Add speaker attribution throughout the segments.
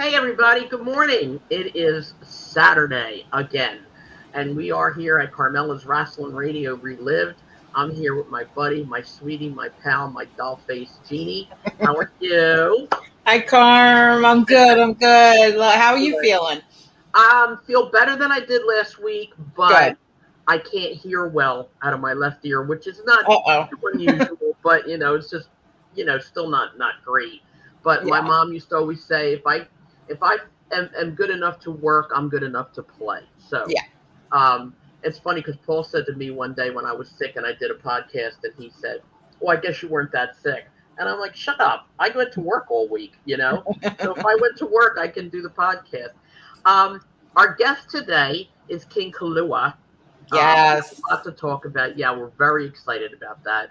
Speaker 1: Hey everybody, good morning. It is Saturday again, and we are here at Carmela's Rasslin Radio Relived. I'm here with my buddy, my sweetie, my pal, my doll face Jeannie. How are you?
Speaker 2: Hi, Carm. I'm good. I'm good. How are you feeling?
Speaker 1: Feel better than I did last week, but
Speaker 2: Good.
Speaker 1: I can't hear well out of my left ear, which is not
Speaker 2: Uh-oh.
Speaker 1: too unusual, but it's just still not great. But my
Speaker 2: Yeah.
Speaker 1: mom used to always say, if I am good enough to work, I'm good enough to play. So
Speaker 2: Yeah.
Speaker 1: it's funny because Paul said to me one day when I was sick and I did a podcast, and he said, "Well, I guess you weren't that sick." And I'm like, "Shut up! I went to work all week. So if I went to work, I can do the podcast." Um, our guest today is King Kalua. We have
Speaker 2: Yes.
Speaker 1: a lot to talk about. Yeah, we're very excited about that.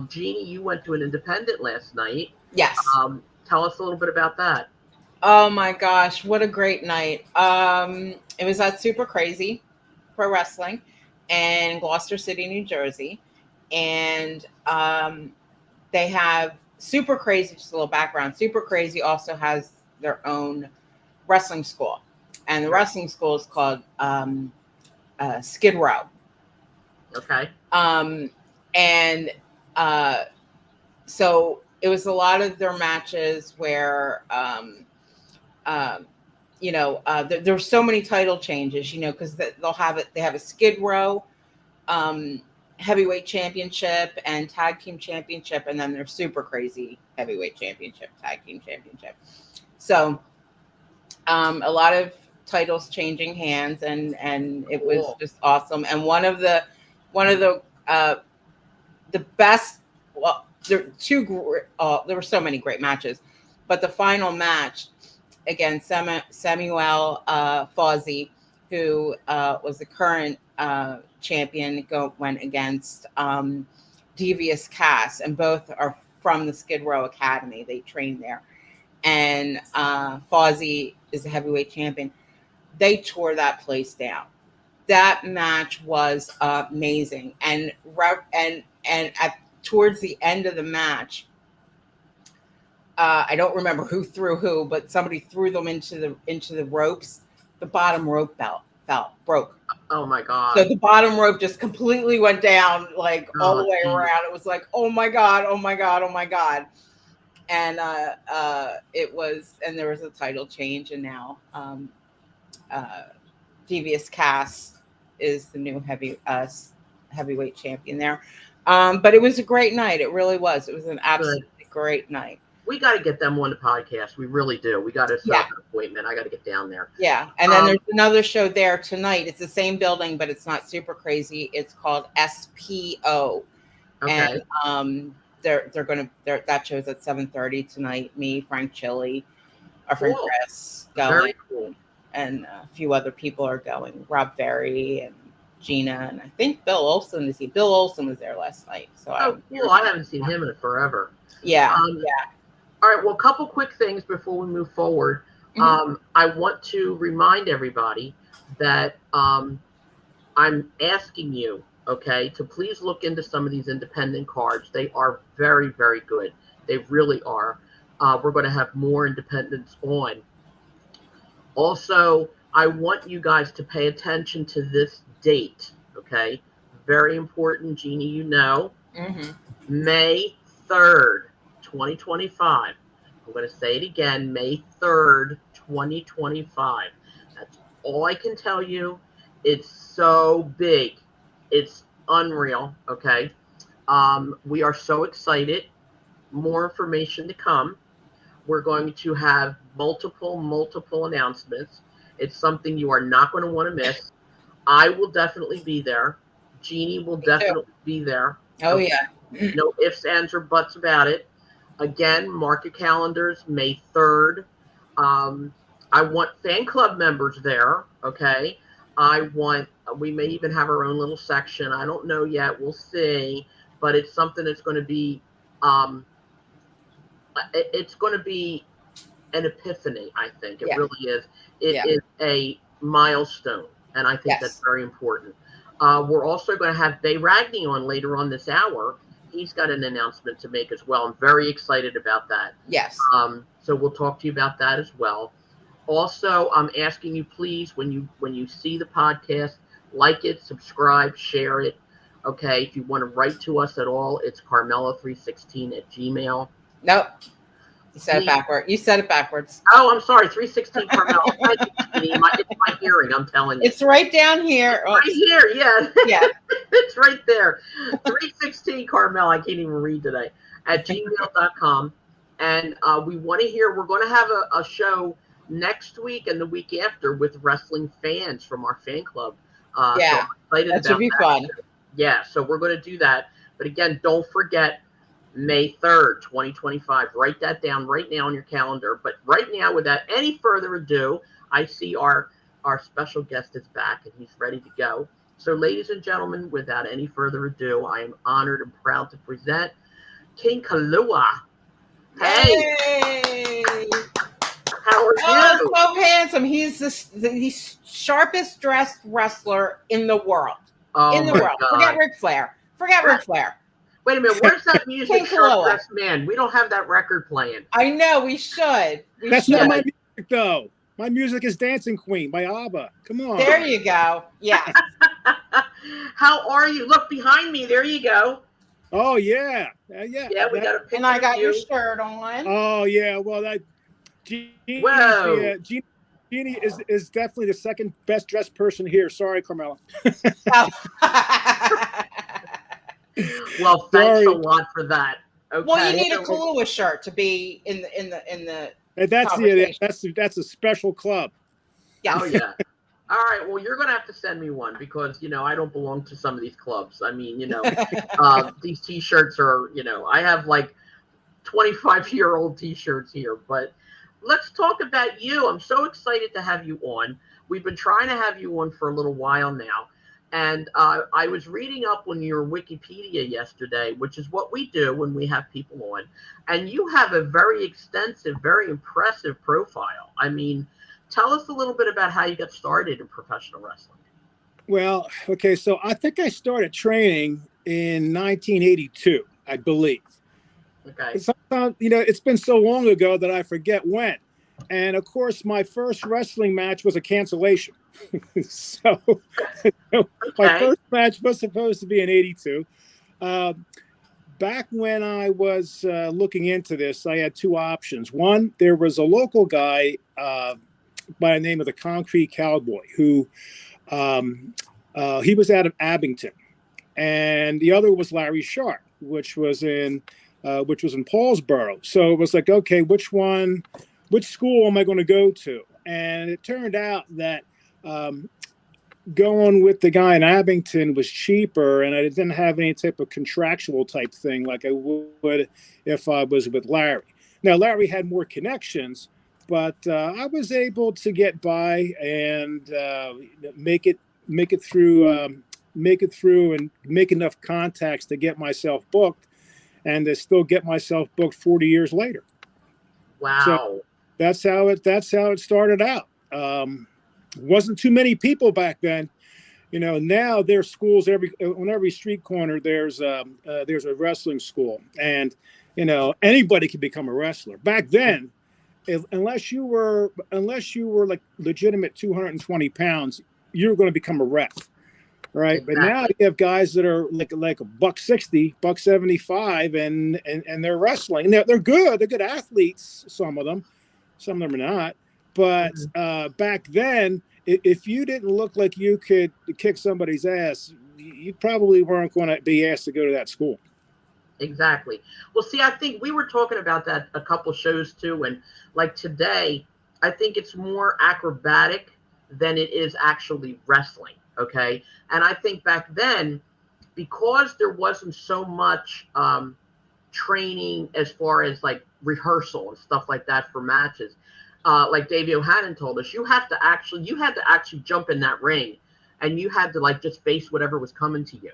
Speaker 1: Jeannie, you went to an independent last night.
Speaker 2: Yes.
Speaker 1: Tell us a little bit about that.
Speaker 2: Oh my gosh, what a great night. It was at Super Crazy Pro Wrestling in Gloucester City, New Jersey. And they have Super Crazy, just a little background. Super Crazy also has their own wrestling school. And the
Speaker 1: Okay.
Speaker 2: wrestling school is called Skid Row.
Speaker 1: Okay.
Speaker 2: And so it was a lot of their matches where, there were so many title changes, because they'll have it. They have a Skid Row heavyweight championship and tag team championship, and then their Super Crazy heavyweight championship, tag team championship. So a lot of titles changing hands, and it was
Speaker 1: Cool.
Speaker 2: just awesome. And one of the best. Well, there were so many great matches, but the final match against Samuel Fawzi, who was the current champion, went against Devious Cass, and both are from the Skid Row Academy. They trained there, and Fawzi is the heavyweight champion. They tore that place down. That match was amazing, and towards the end of the match, I don't remember who threw who, but somebody threw them into the ropes. The bottom rope broke.
Speaker 1: Oh my
Speaker 2: So
Speaker 1: God.
Speaker 2: the bottom rope just completely went down, like all
Speaker 1: Oh,
Speaker 2: the way
Speaker 1: geez.
Speaker 2: around. It was like, oh my God, oh my God, oh my God. And there was a title change, and now Devious Cass is the new heavyweight champion there. But it was a great night. It really was. It was an
Speaker 1: Good.
Speaker 2: absolutely great night.
Speaker 1: We got to get them on the podcast. We really do. We got to set
Speaker 2: Yeah.
Speaker 1: up an appointment. I got to get down there.
Speaker 2: Yeah. And then there's another show there tonight. It's the same building, but it's not Super Crazy. It's called SPO.
Speaker 1: Okay.
Speaker 2: And that show's at 7:30 tonight. Me, Frank Chili, our friend
Speaker 1: Cool.
Speaker 2: Chris going.
Speaker 1: Very cool.
Speaker 2: And a few other people are going. Rob Ferry and Gina, and I think Bill Olsen was there last night. So
Speaker 1: Cool. I haven't seen him in forever.
Speaker 2: Yeah.
Speaker 1: All right. Well, a couple quick things before we move forward.
Speaker 2: Mhm.
Speaker 1: I want to remind everybody that I'm asking you, okay, to please look into some of these independent cards. They are very, very good. They really are. We're going to have more independents on. Also, I want you guys to pay attention to this date, okay? Very important, Jeannie,
Speaker 2: Mhm.
Speaker 1: May 3rd, 2025. I'm going to say it again, May 3rd, 2025. That's all I can tell you. It's so big. It's unreal, okay? We are so excited. More information to come. We're going to have multiple announcements. It's something you are not going to want to miss. I will definitely be there. Jeannie will definitely be there.
Speaker 2: Oh
Speaker 1: Okay?
Speaker 2: yeah.
Speaker 1: No ifs, ands, or buts about it. Again, mark your calendars, May 3rd. I want fan club members there, okay? We may even have our own little section. I don't know yet. We'll see. But it's something that's going to be, it's going to be an epiphany, I think. It
Speaker 2: Yeah.
Speaker 1: really is. It
Speaker 2: Yeah.
Speaker 1: is a milestone, and I think that's
Speaker 2: Yes.
Speaker 1: very important. We're also going to have Bay Ragney on later on this hour. He's got an announcement to make as well. I'm very excited about that.
Speaker 2: Yes.
Speaker 1: So we'll talk to you about that as well. Also, I'm asking you, please, when you see the podcast, like it, subscribe, share it. Okay, if you want to write to us at all, it's Carmela316 at Gmail.
Speaker 2: Nope. You said it
Speaker 1: Please.
Speaker 2: backward. You said it backwards.
Speaker 1: Oh, I'm sorry, 316 Carmela. Thank you, Jeannie. It's my hearing, I'm telling you.
Speaker 2: It's right down here.
Speaker 1: Right here, yeah.
Speaker 2: Yeah.
Speaker 1: It's right there. 316 Carmel, I can't even read today, at gmail.com. And we want to hear, we're going to have a show next week and the week after with wrestling fans from our fan club.
Speaker 2: Yeah,
Speaker 1: so I'm excited
Speaker 2: that should be fun.
Speaker 1: Yeah, so we're going to do that. But again, don't forget May 3rd, 2025. Write that down right now on your calendar. But right now, without any further ado, I see our special guest is back and he's ready to go. So, ladies and gentlemen, without any further ado, I am honored and proud to present King Kalua. Hey! How are you?
Speaker 2: So handsome. He's the sharpest dressed wrestler in the world.
Speaker 1: Oh
Speaker 2: in the world.
Speaker 1: God.
Speaker 2: Forget Ric Flair. Ric Flair.
Speaker 1: Wait a minute. Where's that music?
Speaker 2: King Kalua.
Speaker 1: Man, we don't have that record playing.
Speaker 2: I know. We should.
Speaker 3: That's not my music, though. My music is Dancing Queen by ABBA. Come on.
Speaker 2: There you go. Yeah.
Speaker 1: How are you? Look behind me. There you go.
Speaker 3: Oh, yeah. Yeah,
Speaker 1: we got a picture.
Speaker 2: And I got
Speaker 1: of
Speaker 2: your shirt on.
Speaker 3: Oh, yeah. Well, that Jeannie is definitely the second best dressed person here. Sorry, Carmela.
Speaker 1: Well, thanks a lot for that. Okay.
Speaker 2: Well, you need a Kalua shirt to be in the
Speaker 3: that's a special club.
Speaker 2: Yeah.
Speaker 1: Oh yeah. All right. Well, you're gonna have to send me one because I don't belong to some of these clubs. I mean, these T-shirts are I have like 25-year-old T-shirts here. But let's talk about you. I'm so excited to have you on. We've been trying to have you on for a little while now. And I was reading up on your Wikipedia yesterday, which is what we do when we have people on. And you have a very extensive, very impressive profile. I mean, tell us a little bit about how you got started in professional wrestling.
Speaker 3: Well, okay, so I think I started training in 1982, I believe.
Speaker 1: Okay.
Speaker 3: Sometimes, it's been so long ago that I forget when. And of course, my first wrestling match was a cancellation. So my first match was supposed to be in 82. Back when I was looking into this, I had two options. One, there was a local guy by the name of the Concrete Cowboy who he was out of Abington, and the other was Larry Sharp, which was in Paulsboro. So it was like, okay, which school am I going to go to? And it turned out that going with the guy in Abington was cheaper, and I didn't have any type of contractual type thing like I would if I was with Larry. Now, Larry had more connections, but I was able to get by and make it through and make enough contacts to get myself booked, and to still get myself booked 40 years later.
Speaker 1: Wow.
Speaker 3: So that's how it started out. Wasn't too many people back then. Now there's schools on every street corner. There's a wrestling school, and anybody can become a wrestler. Back then, unless you were like legitimate 220 pounds, you were going to become a ref, right? Exactly. But now you have guys that are like $160, $175, and they're wrestling. They're good. They're good athletes. Some of them are not. But back then, if you didn't look like you could kick somebody's ass, you probably weren't going to be asked to go to that school.
Speaker 1: Exactly. Well, see, I think we were talking about that a couple shows too. And like today, I think it's more acrobatic than it is actually wrestling. Okay. And I think back then, because there wasn't so much training as far as like rehearsal and stuff like that for matches, like Dave Yohannan told us, you had to actually jump in that ring, and you had to like just face whatever was coming to you,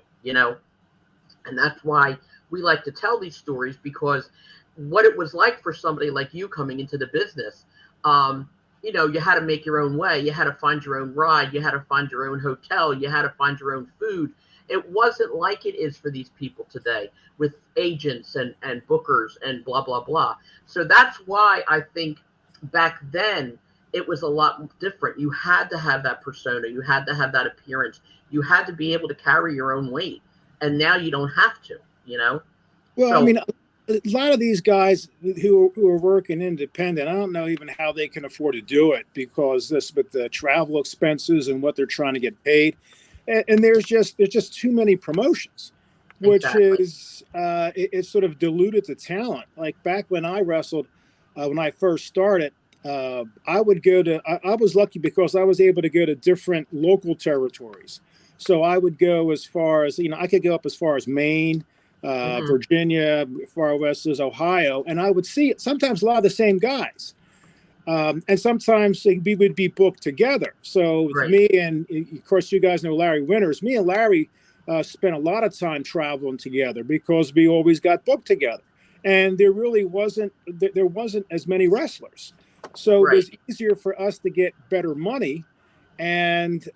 Speaker 1: and that's why we like to tell these stories, because what it was like for somebody like you coming into the business, you had to make your own way. You had to find your own ride. You had to find your own hotel. You had to find your own food. It wasn't like it is for these people today with agents and bookers and blah, blah, blah. So that's why I think back then it was a lot different. You had to have that persona. You had to have that appearance. You had to be able to carry your own weight. And now you don't have to, you know?
Speaker 3: Well,
Speaker 1: So,
Speaker 3: I mean, a lot of these guys who are working independent, I don't know even how they can afford to do it because this with the travel expenses and what they're trying to get paid, and there's just too many promotions, which
Speaker 1: exactly.
Speaker 3: is it's sort of diluted the talent. Like back when I wrestled, when I first started, I would go to. I was lucky because I was able to go to different local territories. So I would go as far as I could go up as far as Maine,
Speaker 1: Hmm.
Speaker 3: Virginia, far west is Ohio, and I would see sometimes a lot of the same guys. And sometimes we would be booked together. So with
Speaker 1: Right.
Speaker 3: me and, of course, you guys know Larry Winters. Me and Larry spent a lot of time traveling together because we always got booked together. And there wasn't as many wrestlers, so it
Speaker 1: Right.
Speaker 3: was easier for us to get better money, and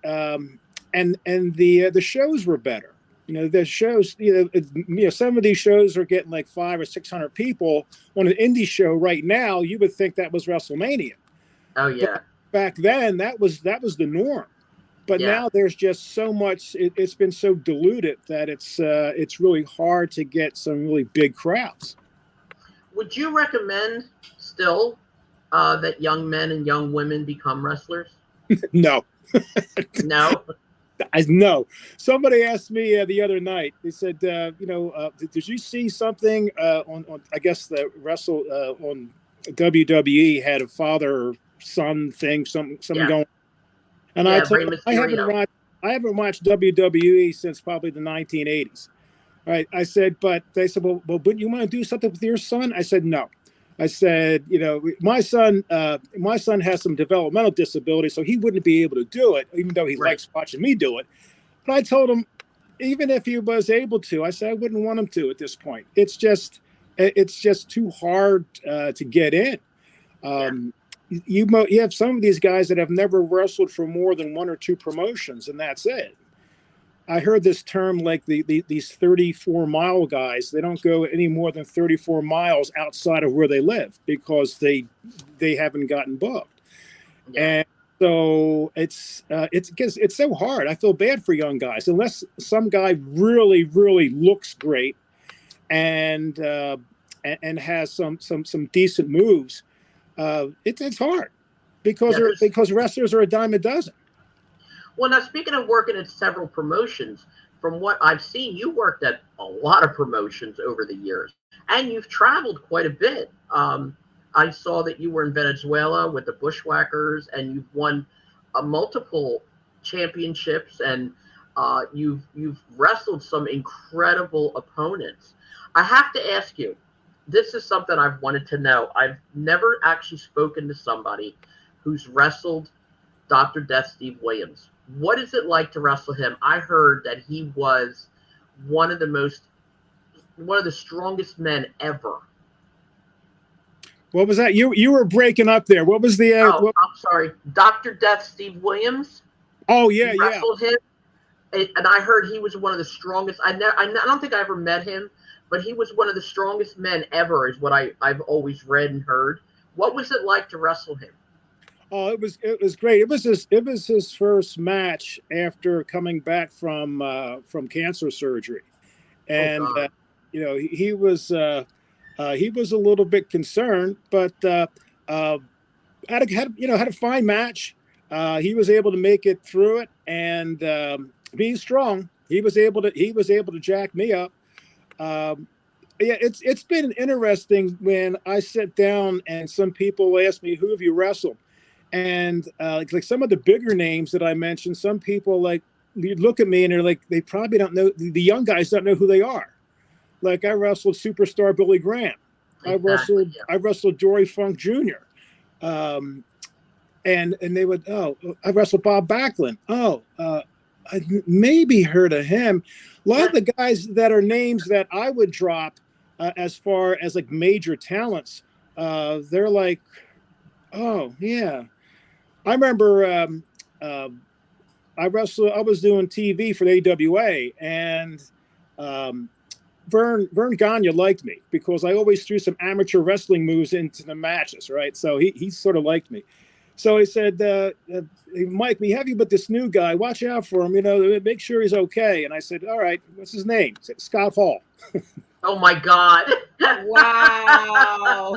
Speaker 3: the shows were better. The shows, some of these shows are getting like 500 or 600 people. On an indie show right now, you would think that was WrestleMania,
Speaker 1: Oh,
Speaker 3: but
Speaker 1: yeah.
Speaker 3: back then that was the norm. But
Speaker 1: Yeah.
Speaker 3: now there's just so much. It's been so diluted that it's really hard to get some really big crowds.
Speaker 1: Would you recommend still that young men and young women become wrestlers?
Speaker 3: No,
Speaker 1: No.
Speaker 3: I know. Somebody asked me the other night. They said, did you see something on I guess the wrestle on WWE had a father son thing, something
Speaker 1: Yeah.
Speaker 3: going. And I
Speaker 1: Yeah.
Speaker 3: told
Speaker 1: Rey
Speaker 3: them
Speaker 1: Mysterio.
Speaker 3: I haven't watched WWE since probably the 1980s. All right. I said, but they said, well, wouldn't you want to do something with your son? I said, no. I said, my son has some developmental disability, so he wouldn't be able to do it, even though he
Speaker 1: Right.
Speaker 3: likes watching me do it. But I told him, even if he was able to, I said I wouldn't want him to at this point. It's just too hard to get in.
Speaker 1: Yeah.
Speaker 3: You have some of these guys that have never wrestled for more than one or two promotions, and that's it. I heard this term like these 34-mile guys. They don't go any more than 34 miles outside of where they live because they haven't gotten booked.
Speaker 1: Yeah.
Speaker 3: And so it's so hard. I feel bad for young guys unless some guy really really looks great and has some decent moves. It's hard because
Speaker 1: Yeah.
Speaker 3: because wrestlers are a dime a dozen.
Speaker 1: Well, now speaking of working at several promotions, from what I've seen, you worked at a lot of promotions over the years, and you've traveled quite a bit. I saw that you were in Venezuela with the Bushwhackers, and you've won multiple championships, and you've wrestled some incredible opponents. I have to ask you, this is something I've wanted to know. I've never actually spoken to somebody who's wrestled Dr. Death Steve Williams. What is it like to wrestle him? I heard that he was one of the most one of the strongest men ever.
Speaker 3: What was that? You were breaking up there. What was the?
Speaker 1: Oh, I'm sorry, Dr. Death Steve Williams.
Speaker 3: Oh
Speaker 1: You
Speaker 3: yeah.
Speaker 1: wrestled him, and I heard he was one of the strongest. I don't think I ever met him, but he was one of the strongest men ever, is what I've always read and heard. What was it like to wrestle him?
Speaker 3: Oh, it was great. It was his first match after coming back from cancer surgery,
Speaker 1: Oh
Speaker 3: and
Speaker 1: God.
Speaker 3: he was a little bit concerned, but had a fine match. He was able to make it through it, and being strong, he was able to jack me up. Um, yeah, it's been interesting when I sit down and some people ask me, "Who have you wrestled?" And like some of the bigger names that I mentioned, some people like you look at me and they're like, they probably don't know. The young guys don't know who they are. Like I wrestled superstar Billy Graham. I
Speaker 1: Exactly.
Speaker 3: wrestled
Speaker 1: Yeah.
Speaker 3: I wrestled Dory Funk Jr. Um, and they would, I wrestled Bob Backlund. I maybe heard of him. A lot
Speaker 1: Yeah.
Speaker 3: of the guys that are names that I would drop as far as like major talents, they're like, oh yeah. I remember uh, I was doing TV for the AWA, and um, Vern Gagne liked me because I always threw some amateur wrestling moves into the matches, right? So he sort of liked me. So he said, Mike, we have you with this new guy. Watch out for him. Make sure he's okay. And I said, all right, what's his name? He said, Scott Hall.
Speaker 1: Oh my God.
Speaker 2: Wow.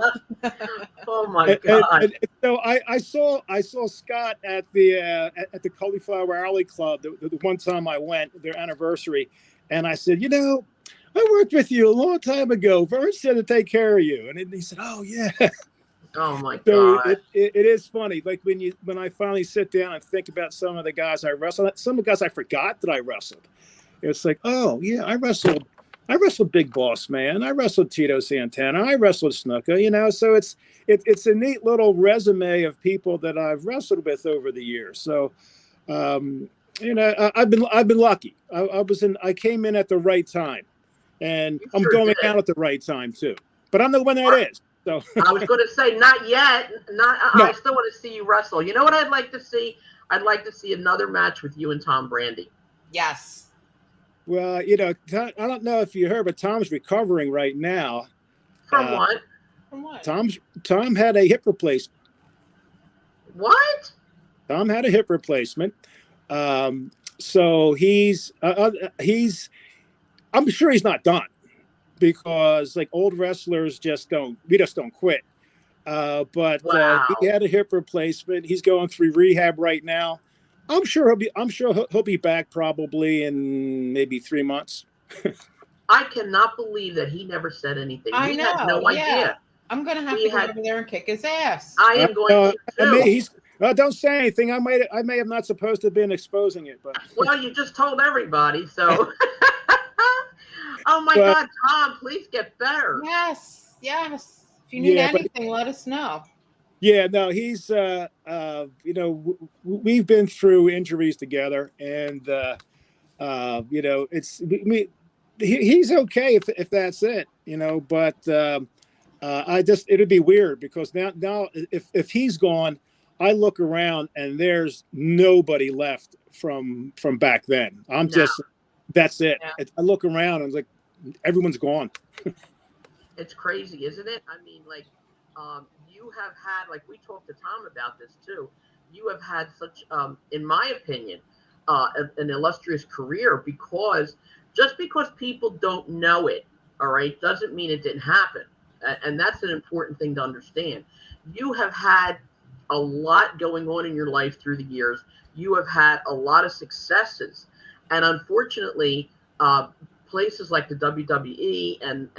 Speaker 1: Oh my God.
Speaker 3: And so I saw Scott at the Cauliflower Alley Club the one time I went, their anniversary, and I said, I worked with you a long time ago. Vern said to take care of you, and he said, oh yeah.
Speaker 1: Oh my
Speaker 3: So
Speaker 1: God.
Speaker 3: it is funny, like when I finally sit down and think about some of the guys I wrestled, some of the guys I forgot that I wrestled. It's like, oh yeah, I wrestled Big Boss Man. I wrestled Tito Santana. I wrestled Snuka. So it's a neat little resume of people that I've wrestled with over the years. So, I've been lucky. I came in at the right time, and I'm going out at the right time too. But I don't know when that is. So
Speaker 1: I was going to say, not yet.
Speaker 3: No.
Speaker 1: I still want to see you wrestle. You know what I'd like to see? I'd like to see another match with you and Tom Brandy.
Speaker 2: Yes.
Speaker 3: Well, I don't know if you heard, but Tom's recovering right now.
Speaker 1: From what?
Speaker 2: From what?
Speaker 3: Tom had a hip replacement.
Speaker 1: What?
Speaker 3: Tom had a hip replacement. So he's I'm sure he's not done, because like old wrestlers just don't quit. But
Speaker 1: Wow.
Speaker 3: He had a hip replacement. He's going through rehab right now. I'm sure he'll be back probably in maybe 3 months.
Speaker 1: I cannot believe that he never said anything.
Speaker 2: I know.
Speaker 1: Had no idea.
Speaker 2: I'm gonna have to go over there and kick his ass.
Speaker 1: I am going to too.
Speaker 3: Don't say anything. I may have not supposed to have been exposing it, but
Speaker 1: well, you just told everybody, so. Oh my God, Tom! Please get better.
Speaker 2: Yes. If you need anything, let us know.
Speaker 3: Yeah, no, he's we've been through injuries together, and he's okay if that's it, but it'd be weird, because now if he's gone, I look around and there's nobody left from back then. That's it.
Speaker 2: Yeah.
Speaker 3: I look around and it's like everyone's gone.
Speaker 1: It's crazy, isn't it? I mean, like, you have had, like we talked to Tom about this too, you have had such, in my opinion, an illustrious career, because just because people don't know it, all right, doesn't mean it didn't happen. And that's an important thing to understand. You have had a lot going on in your life through the years. You have had a lot of successes. And unfortunately, places like the WWE and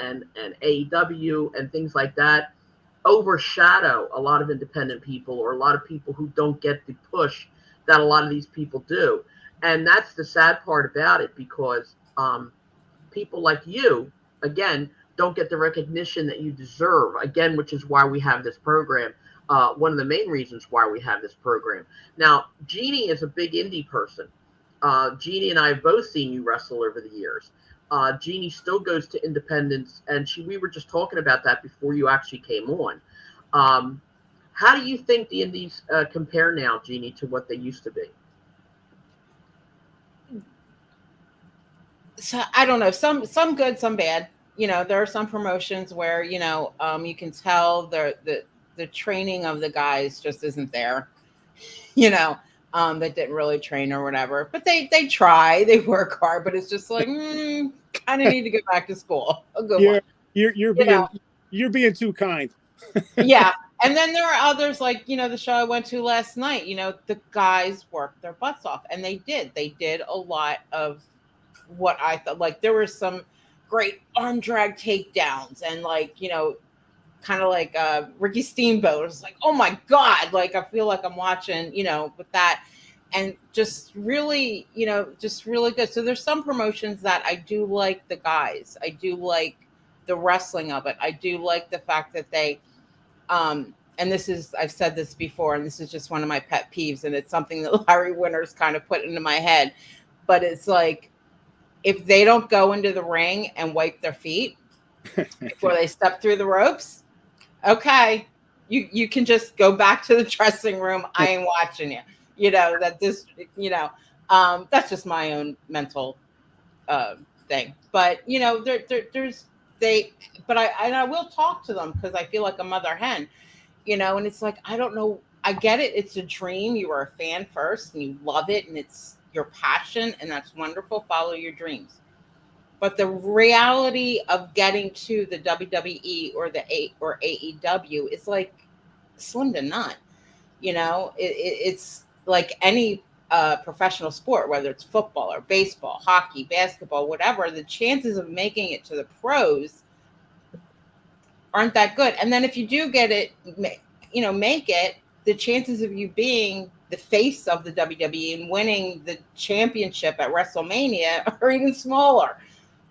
Speaker 1: AEW and things like that overshadow a lot of independent people, or a lot of people who don't get the push that a lot of these people do. And that's the sad part about it, because people like you, again, don't get the recognition that you deserve, again, which is why we have this program. One of the main reasons why we have this program. Now, Jeannie is a big indie person. Jeannie and I have both seen you wrestle over the years. Jeannie still goes to independents, and we were just talking about that before you actually came on. How do you think the indies compare now, Jeannie, to what they used to be?
Speaker 2: So I don't know, some good, some bad. There are some promotions where you can tell the training of the guys just isn't there. That didn't really train or whatever, but they try, they work hard, but it's just like kind of need to get back to school. A good one.
Speaker 3: You're being too kind.
Speaker 2: Yeah. And then there are others, like, the show I went to last night, the guys worked their butts off, and they did a lot of what I thought, like, there were some great arm drag takedowns, and like, kind of like Ricky Steamboat. It was like, oh my God, like I feel like I'm watching, with that, and just really good. So there's some promotions that I do like the guys. I do like the wrestling of it. I do like the fact that they, and I've said this before, and this is just one of my pet peeves, and it's something that Larry Winters kind of put into my head, but it's like, if they don't go into the ring and wipe their feet before they step through the ropes, okay, you can just go back to the dressing room. I ain't watching you. That's just my own mental thing. But I will talk to them, because I feel like a mother hen, and it's like, I don't know I get it. It's a dream. You are a fan first and you love it and it's your passion, and that's wonderful. Follow your dreams. But the reality of getting to the WWE or or AEW is like slim to none. It's like any professional sport, whether it's football or baseball, hockey, basketball, whatever. The chances of making it to the pros aren't that good. And then if you do get it, make it, the chances of you being the face of the WWE and winning the championship at WrestleMania are even smaller,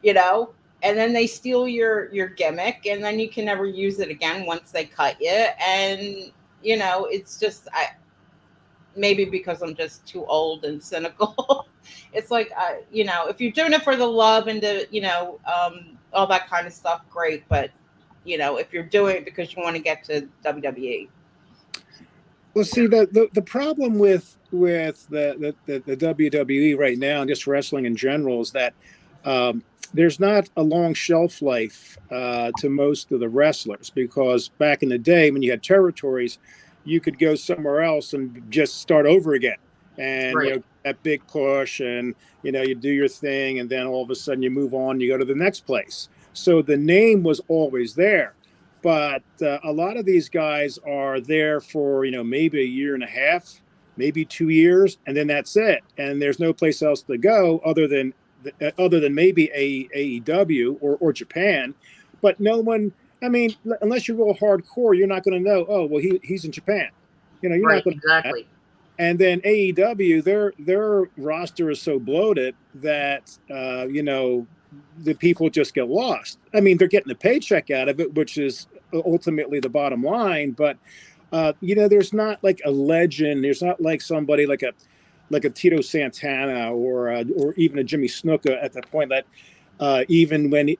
Speaker 2: and then they steal your gimmick and then you can never use it again once they cut you. And, it's just, maybe because I'm just too old and cynical. It's like, if you're doing it for the love and all that kind of stuff, great. But, if you're doing it because you want to get to WWE.
Speaker 3: Well, see, the problem with the WWE right now, and just wrestling in general, is that there's not a long shelf life to most of the wrestlers, because back in the day when you had territories, you could go somewhere else and just start over again, and
Speaker 1: right.
Speaker 3: That big push, and you do your thing, and then all of a sudden you move on, you go to the next place. So the name was always there. But a lot of these guys are there for, maybe a year and a half, maybe 2 years, and then that's it. And there's no place else to go other than maybe AEW or Japan. But no one, unless you're real hardcore, you're not going to know, oh, well, he's in Japan. You're
Speaker 1: right,
Speaker 3: not going to
Speaker 1: exactly.
Speaker 3: And then AEW, their roster is so bloated that, the people just get lost. They're getting a paycheck out of it, which is ultimately the bottom line. But, there's not like a legend. There's not like somebody like a Tito Santana or even a Jimmy Snuka at the point that even when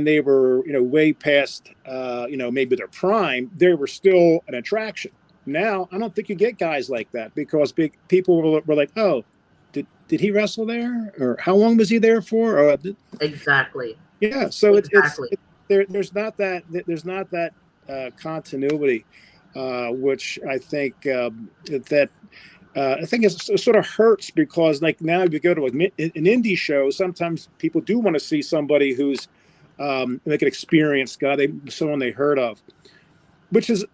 Speaker 3: they were, way past, maybe their prime, they were still an attraction. Now, I don't think you get guys like that, because big people were like, oh, did he wrestle there? Or how long was he there for? Or,
Speaker 1: exactly.
Speaker 3: Yeah. So
Speaker 1: exactly.
Speaker 3: there's not that continuity, which I think I think it sort of hurts, because like now if you go to an indie show, sometimes people do want to see somebody who's like an experienced guy, someone they heard of. Which is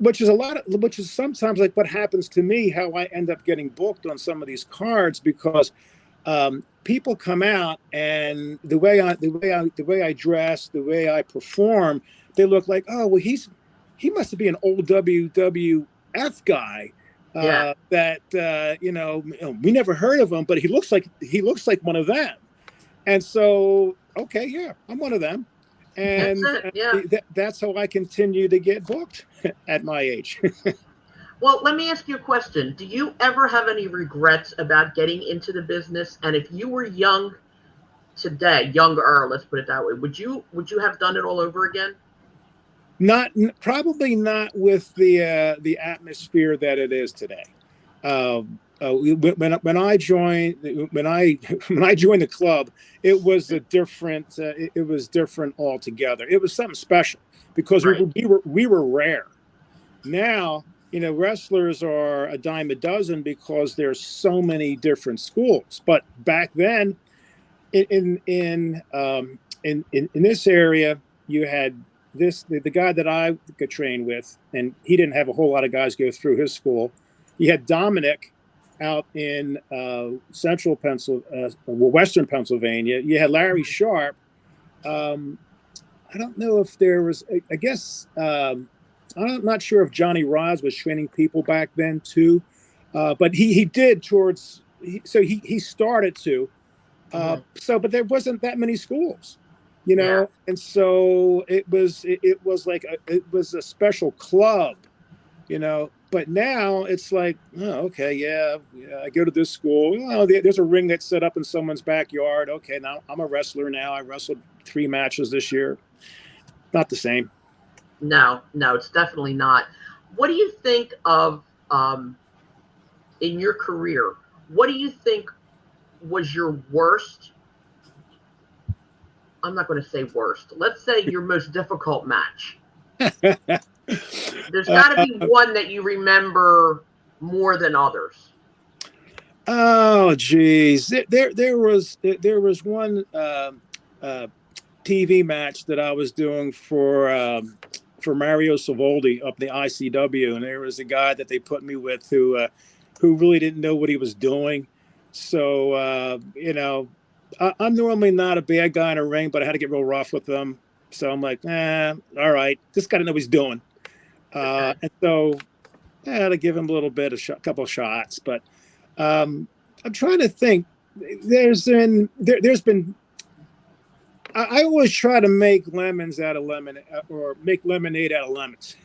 Speaker 3: sometimes like what happens to me, how I end up getting booked on some of these cards, because people come out and the way I dress, the way I perform, they look like, oh, well, he must be an old WWF guy that we never heard of him, but he looks like one of them. And so, okay, yeah, I'm one of them. And that's how I continue to get booked at my age.
Speaker 1: Well, let me ask you a question. Do you ever have any regrets about getting into the business? And if you were young today, younger, let's put it that way, would you have done it all over again?
Speaker 3: Probably not with the atmosphere that it is today. When I joined the club, it was it was different altogether. It was something special, because
Speaker 1: right.
Speaker 3: we were rare. Now, wrestlers are a dime a dozen, because there's so many different schools. But back then, in this area, you had the guy that I could train with, and he didn't have a whole lot of guys go through his school. You had Dominic out in Western Pennsylvania. You had Larry Sharp. I don't know if there was, I guess, I'm not sure if Johnny Rods was training people back then too, but he did he started to. But there wasn't that many schools, and so it was a special club, But now it's like, oh, okay, yeah, I go to this school. Oh, there's a ring that's set up in someone's backyard. Okay, now I'm a wrestler now. I wrestled 3 matches this year. Not the same.
Speaker 1: No, it's definitely not. What do you think of, in your career, what do you think was your worst? I'm not going to say worst. Let's say your most difficult match. There's got to be one that you remember more than others?
Speaker 3: Oh, geez. There was one TV match that I was doing for Mario Savoldi up the ICW, and there was a guy that they put me with who really didn't know what he was doing. So I'm normally not a bad guy in a ring, but I had to get real rough with them. So I'm like, all right, this guy didn't know what he's doing, and so I had to give him a little bit, a couple of shots, but. I'm trying to think. There's been. I always try to make lemons out of lemon, or make lemonade out of lemons.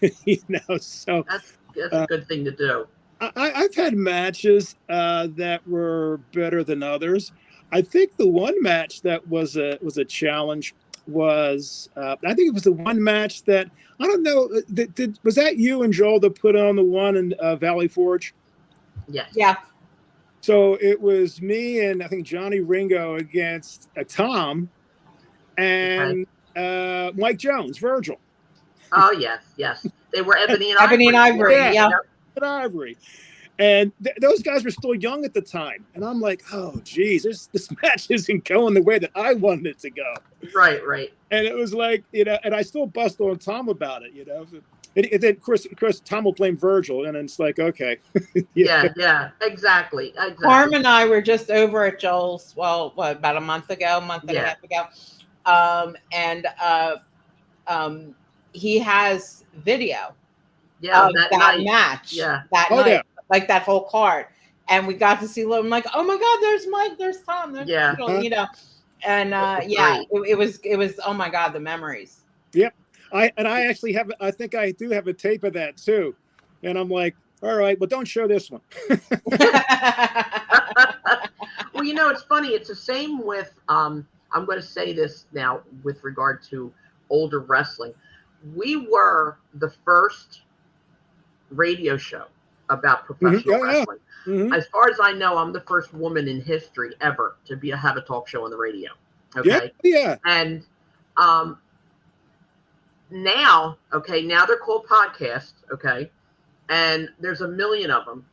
Speaker 3: So
Speaker 1: That's a good thing to do.
Speaker 3: I've had matches that were better than others. I think the one match that was a challenge was I think it was the one match that I don't know. Was that you and Joel that put on the one in Valley Forge?
Speaker 1: Yes.
Speaker 2: Yeah.
Speaker 3: So it was me and I think Johnny Ringo against Tom and Mike Jones, Virgil.
Speaker 1: Oh, yes. They were Ebony and Ivory.
Speaker 2: Ebony and Ivory, yeah.
Speaker 3: And Ivory. And those guys were still young at the time. And I'm like, oh, geez, this match isn't going the way that I wanted it to go.
Speaker 1: Right.
Speaker 3: And it was like, and I still bust on Tom about it, And then, of course, Tom will blame Virgil, and it's like, okay.
Speaker 1: Yeah, exactly.
Speaker 2: Carm and I were just over at Joel's, about a month and a half ago. And he has video of that match.
Speaker 1: Yeah.
Speaker 2: That night, like that whole card. And we got to see them like, oh my God, there's Mike, there's Tom. There's, And it was, oh my God, the memories.
Speaker 3: Yep. I actually have, I think I do have a tape of that too. And I'm like, all right, well, don't show this one.
Speaker 1: Well, it's funny. It's the same with, I'm going to say this now with regard to older wrestling. We were the first radio show about professional wrestling. Mm-hmm. As far as I know, I'm the first woman in history ever to have a talk show on the radio. Okay.
Speaker 3: Yeah.
Speaker 1: And, now they're called podcasts, okay, and there's a million of them,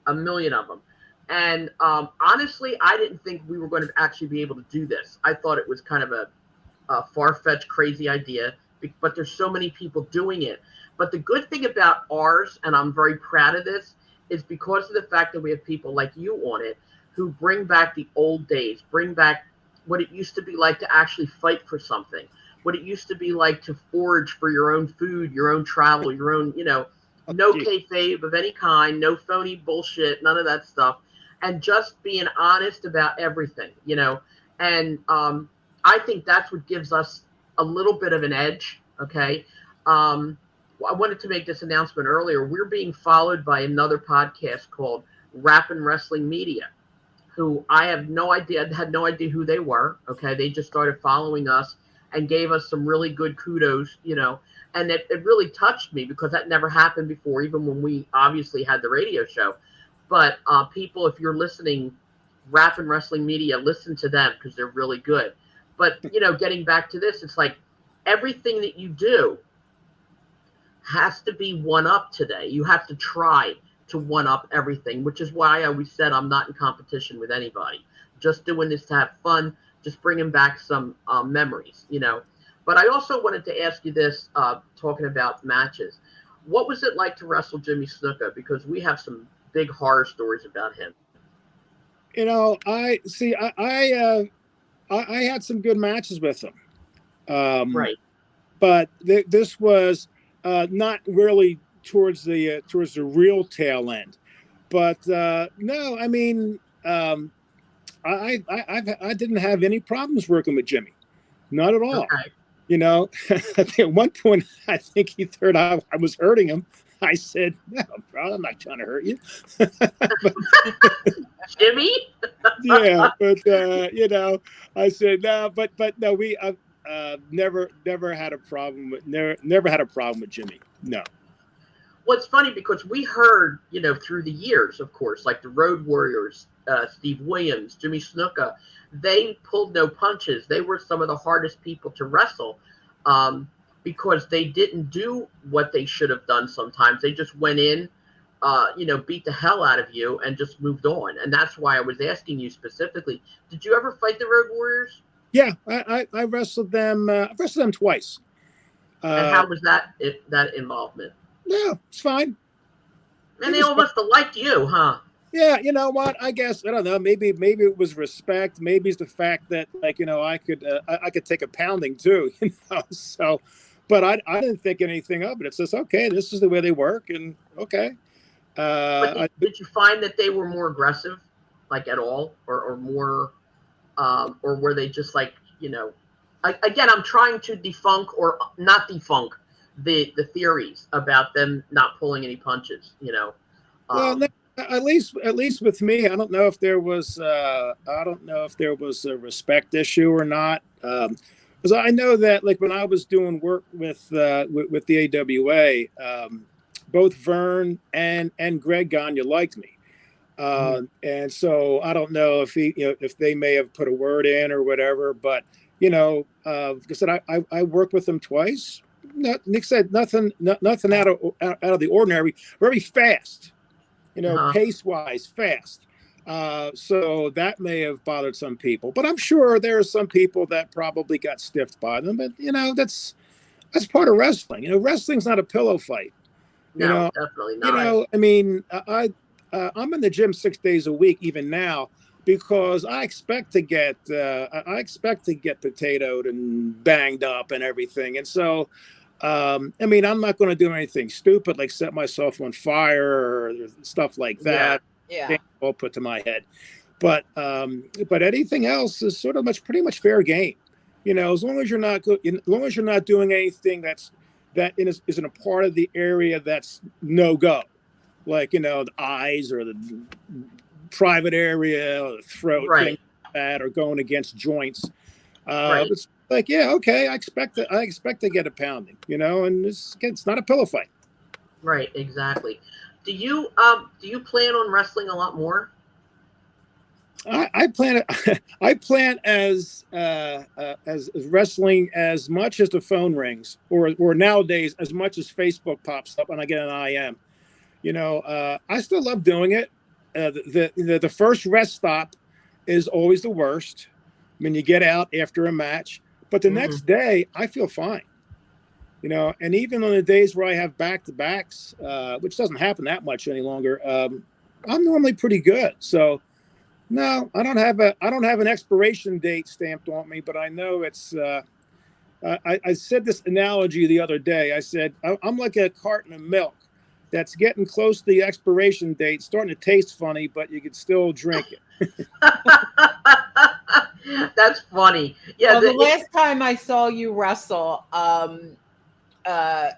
Speaker 1: and honestly, I didn't think we were going to actually be able to do this. I thought it was kind of a far-fetched, crazy idea, but there's so many people doing it. But the good thing about ours, and I'm very proud of this, is because of the fact that we have people like you on it who bring back the old days, bring back what it used to be like to actually fight for something, what it used to be like to forage for your own food, your own travel, your own, no kayfabe of any kind, no phony bullshit, none of that stuff, and just being honest about everything, and I think that's what gives us a little bit of an edge, okay? I wanted to make this announcement earlier. We're being followed by another podcast called Rappin' Wrestling Media, who I had no idea who they were, okay? They just started following us and gave us some really good kudos, and it really touched me because that never happened before, even when we obviously had the radio show. But people, if you're listening, Rappin' Wrestling Media, listen to them because they're really good. But, getting back to this, it's like everything that you do has to be one up today. You have to try to one up everything, which is why I always said I'm not in competition with anybody. Just doing this to have fun. Just bringing back some memories, But I also wanted to ask you this, talking about matches. What was it like to wrestle Jimmy Snuka? Because we have some big horror stories about him.
Speaker 3: I had some good matches with him.
Speaker 1: Right.
Speaker 3: But this was not really towards the real tail end. But no, I mean. I didn't have any problems working with Jimmy, not at all. Okay. At one point, I think he thought I was hurting him. I said, "No, bro, I'm not trying to hurt you."
Speaker 1: Jimmy.
Speaker 3: Yeah, but I said no, but no, we never had a problem with never had a problem with Jimmy. No.
Speaker 1: Well, it's funny because we heard, through the years, of course, like the Road Warriors, Steve Williams, Jimmy Snuka, they pulled no punches. They were some of the hardest people to wrestle because they didn't do what they should have done sometimes. They just went in, beat the hell out of you and just moved on. And that's why I was asking you specifically. Did you ever fight the Road Warriors?
Speaker 3: Yeah, I wrestled them. I wrestled them twice.
Speaker 1: And how was that involvement?
Speaker 3: Yeah, it's fine.
Speaker 1: And they all must have liked you, huh?
Speaker 3: Yeah, you know what? I guess I don't know. Maybe it was respect. Maybe it's the fact that I could take a pounding too. So, but I didn't think anything of it. It's just okay. This is the way they work, and okay.
Speaker 1: But did you find that they were more aggressive, like at all, or more, or were they just like again? I'm trying to debunk or not debunk the theories about them not pulling any punches.
Speaker 3: Well, at least with me, I don't know if there was a respect issue or not. Because I know that like when I was doing work with the AWA, both Vern and Greg Gagne liked me. And so I don't know if if they may have put a word in or whatever, but like I said, I worked with them twice. Nick said nothing out of the ordinary. Very fast, pace wise, fast. So that may have bothered some people, but I'm sure there are some people that probably got stiffed by them. But that's part of wrestling. Wrestling's not a pillow fight.
Speaker 1: No, definitely not.
Speaker 3: I mean, I'm in the gym 6 days a week, even now, because I expect to get potatoed and banged up and everything. And so, I mean, I'm not going to do anything stupid like set myself on fire or stuff like that.
Speaker 2: Yeah.
Speaker 3: All put to my head. But anything else is sort of pretty much fair game. As long as you're not doing anything that isn't a part of the area that's no go, like the eyes or the private area or the throat,
Speaker 1: right.
Speaker 3: things like that, or going against joints.
Speaker 1: Right.
Speaker 3: It's like, yeah, okay, I expect to get a pounding, and it's not a pillow fight.
Speaker 1: Right, exactly. Do you plan on wrestling a lot more?
Speaker 3: I plan as wrestling as much as the phone rings, or nowadays as much as Facebook pops up and I get an IM. I still love doing it. The first rest stop is always the worst when you get out after a match, but the next day I feel fine. And even on the days where I have back-to-backs, which doesn't happen that much any longer, I'm normally pretty good. So. No, I don't have an expiration date stamped on me, but I know it's. I said this analogy the other day. I said I'm like a carton of milk that's getting close to the expiration date, starting to taste funny, but you can still drink it.
Speaker 1: That's funny. Yeah.
Speaker 2: Well, the last time I saw you wrestle,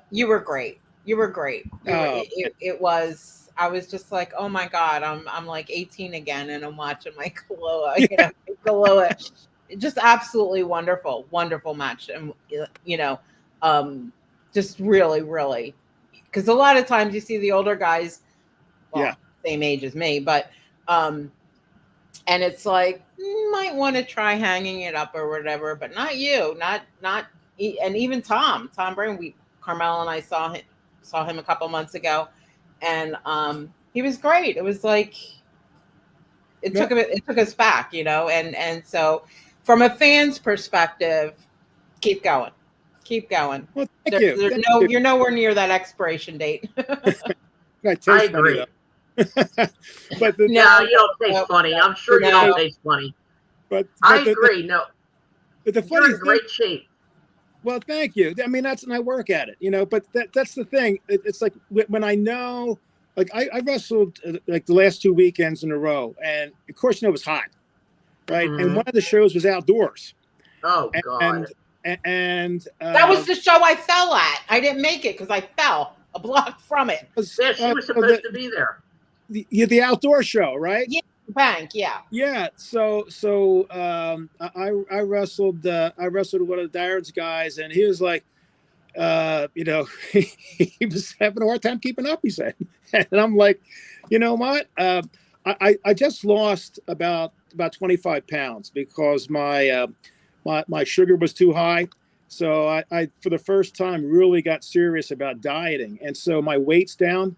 Speaker 2: you were great. You were great. It was. I was just like, oh my God, I'm like 18 again, and I'm watching my Kalua, Kalua. Just absolutely wonderful match, and just really, really, because a lot of times you see the older guys, same age as me, but and it's like you might want to try hanging it up or whatever, but not you, not, and even Tom Brain, Carmela and I saw him a couple months ago. And he was great. It was like it took us back, and so from a fan's perspective, keep going.
Speaker 3: Well, thank you.
Speaker 2: You're nowhere near that expiration date.
Speaker 1: I agree.
Speaker 3: But
Speaker 1: you don't taste funny. I'm sure you don't taste funny.
Speaker 3: But
Speaker 1: I agree.
Speaker 3: But the
Speaker 1: you're in great shape.
Speaker 3: Well, thank you. I mean, and I work at it, but that's the thing. It's like when I know, like I wrestled like the last 2 weekends in a row, and of course, it was hot, right? Mm-hmm. And one of the shows was outdoors.
Speaker 1: Oh, God.
Speaker 3: And
Speaker 2: that was the show I fell at. I didn't make it because I fell a block from it.
Speaker 1: Yeah, she was supposed to be there.
Speaker 3: The outdoor show, right?
Speaker 2: Yeah. Bank, yeah.
Speaker 3: Yeah. So I wrestled one of Darren's guys, and he was like, he was having a hard time keeping up, he said. And I'm like, you know what? I just lost about 25 pounds because my sugar was too high. So I for the first time really got serious about dieting, and so my weight's down.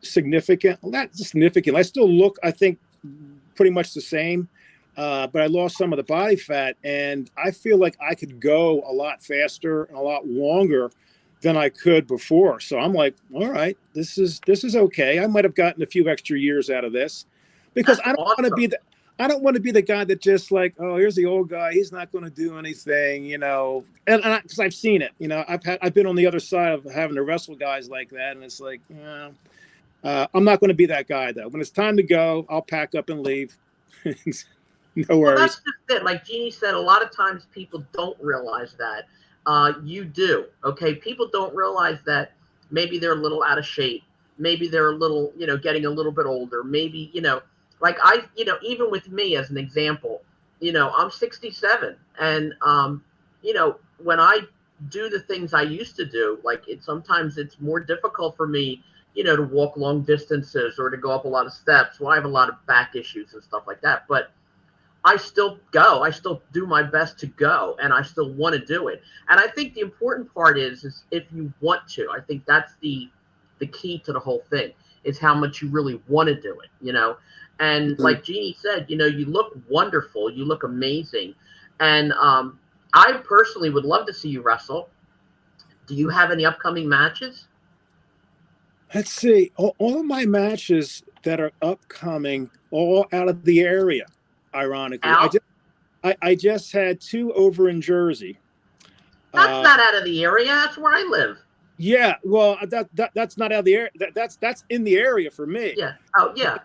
Speaker 3: significant. Well, not significant. I still look, I think, pretty much the same, but I lost some of the body fat, and I feel like I could go a lot faster and a lot longer than I could before. So I'm like, all right, this is okay. I might have gotten a few extra years out of this, because I don't want to be the guy that just like, oh, here's the old guy. He's not going to do anything, you know. And because I've seen it, you know, I've been on the other side of having to wrestle guys like that, and it's like, I'm not going to be that guy though. When it's time to go, I'll pack up and leave. No worries.
Speaker 1: Well, that's just it. Like Jeannie said, a lot of times people don't realize that. You do. Okay, people don't realize that maybe they're a little out of shape. Maybe they're a little, you know, getting a little bit older. Maybe, you know. Like even with me as an example, you know, I'm 67, and you know, when I do the things I used to do, like sometimes it's more difficult for me, you know, to walk long distances or to go up a lot of steps. Well, I have a lot of back issues and stuff like that, but I still go. I still do my best to go, and I still want to do it. And I think the important part is if you want to. I think that's the key to the whole thing, is how much you really want to do it, you know. And like Jeannie said, you know, you look wonderful. You look amazing. And I personally would love to see you wrestle. Do you have any upcoming matches?
Speaker 3: Let's see. All of my matches that are upcoming, all out of the area, ironically. I just had 2 over in Jersey.
Speaker 1: That's not out of the area. That's where I live.
Speaker 3: Yeah. Well, that's not out of the area. That's in the area for me.
Speaker 1: Yeah. Oh, yeah.